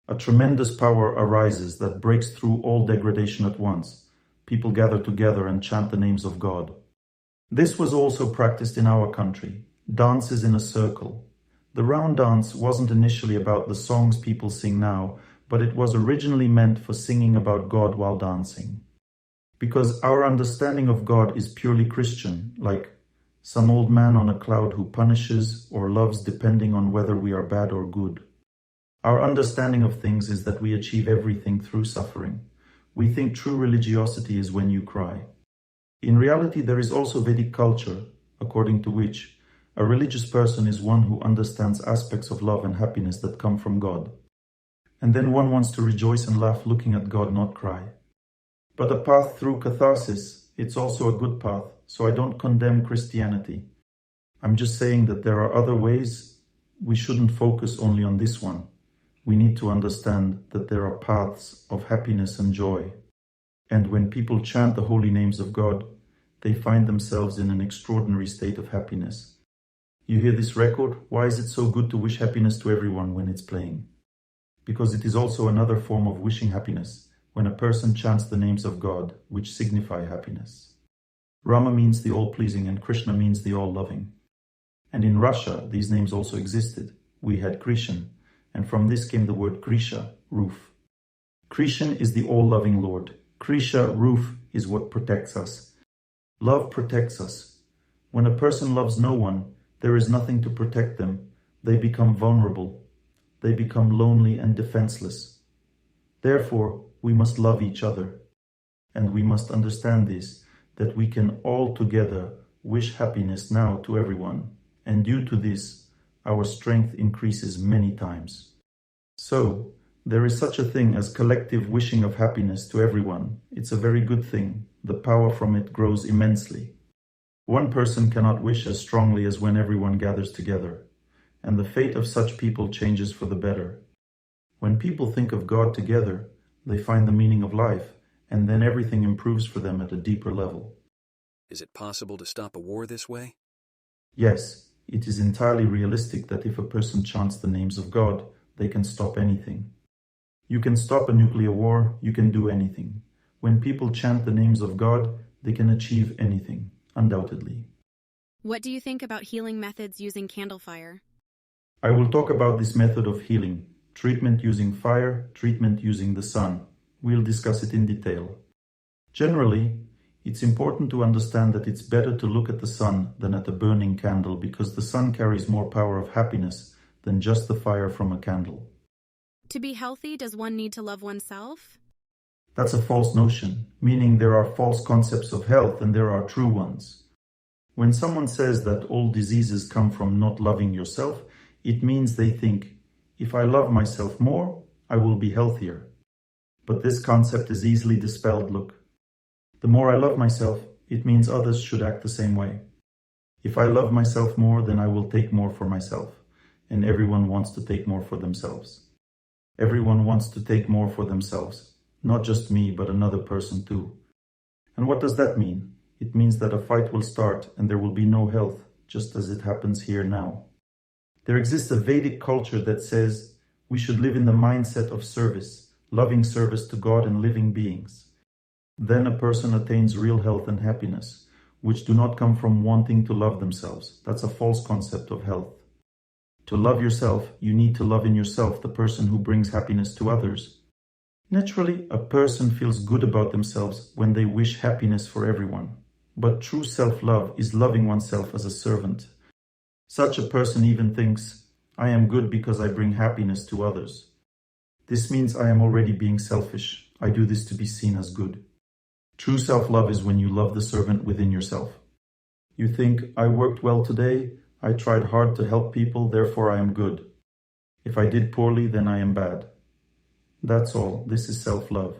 A tremendous power arises that breaks through all degradation at once. People gather together and chant the names of God. This was also practiced in our country. Dances in a circle. The round dance wasn't initially about the songs people sing now, but it was originally meant for singing about God while dancing. Because our understanding of God is purely Christian, like some old man on a cloud who punishes or loves depending on whether we are bad or good. Our understanding of things is that we achieve everything through suffering. We think true religiosity is when you cry. In reality, there is also Vedic culture, according to which a religious person is one who understands aspects of love and happiness that come from God. And then one wants to rejoice and laugh looking at God, not cry. But a path through catharsis, it's also a good path, so I don't condemn Christianity. I'm just saying that there are other ways. We shouldn't focus only on this one. We need to understand that there are paths of happiness and joy. And when people chant the holy names of God, they find themselves in an extraordinary state of happiness. You hear this record? Why is it so good to wish happiness to everyone when it's playing? Because it is also another form of wishing happiness, when a person chants the names of God, which signify happiness. Rama means the all-pleasing and Krishna means the all-loving. And in Russia, these names also existed. We had Krishan, and from this came the word Krisha, roof. Krishan is the all-loving Lord. Krisha, roof, is what protects us. Love protects us. When a person loves no one, there is nothing to protect them. They become vulnerable. They become lonely and defenseless. Therefore, we must love each other. And we must understand this, that we can all together wish happiness now to everyone. And due to this, our strength increases many times. So, there is such a thing as collective wishing of happiness to everyone. It's a very good thing. The power from it grows immensely. One person cannot wish as strongly as when everyone gathers together, and the fate of such people changes for the better. When people think of God together, they find the meaning of life, and then everything improves for them at a deeper level. Is it possible to stop a war this way? Yes, it is entirely realistic that if a person chants the names of God, they can stop anything. You can stop a nuclear war, you can do anything. When people chant the names of God, they can achieve anything, undoubtedly. What do you think about healing methods using candle fire? I will talk about this method of healing. Treatment using fire, treatment using the sun. We'll discuss it in detail. Generally, it's important to understand that it's better to look at the sun than at a burning candle because the sun carries more power of happiness than just the fire from a candle. To be healthy, does one need to love oneself? That's a false notion, meaning there are false concepts of health and there are true ones. When someone says that all diseases come from not loving yourself, it means they think, if I love myself more, I will be healthier. But this concept is easily dispelled. Look, the more I love myself, it means others should act the same way. If I love myself more, then I will take more for myself. And everyone wants to take more for themselves. Everyone wants to take more for themselves. Not just me, but another person too. And what does that mean? It means that a fight will start and there will be no health, just as it happens here now. There exists a Vedic culture that says we should live in the mindset of service, loving service to God and living beings. Then a person attains real health and happiness, which do not come from wanting to love themselves. That's a false concept of health. To love yourself, you need to love in yourself the person who brings happiness to others. Naturally, a person feels good about themselves when they wish happiness for everyone. But true self-love is loving oneself as a servant. Such a person even thinks, I am good because I bring happiness to others. This means I am already being selfish. I do this to be seen as good. True self-love is when you love the servant within yourself. You think, I worked well today, I tried hard to help people, therefore I am good. If I did poorly, then I am bad. That's all. This is self-love.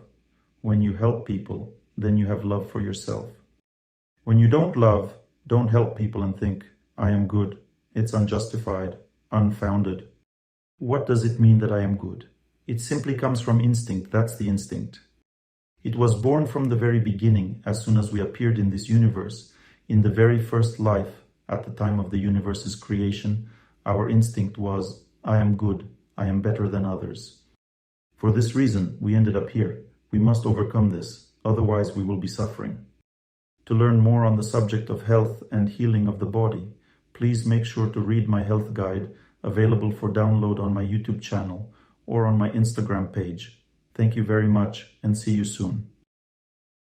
When you help people, then you have love for yourself. When you don't love, don't help people and think, I am good. It's unjustified, unfounded. What does it mean that I am good? It simply comes from instinct. That's the instinct. It was born from the very beginning, as soon as we appeared in this universe, in the very first life, at the time of the universe's creation, our instinct was, I am good, I am better than others. For this reason, we ended up here. We must overcome this, otherwise we will be suffering. To learn more on the subject of health and healing of the body, please make sure to read my health guide, available for download on my YouTube channel or on my Instagram page. Thank you very much and see you soon.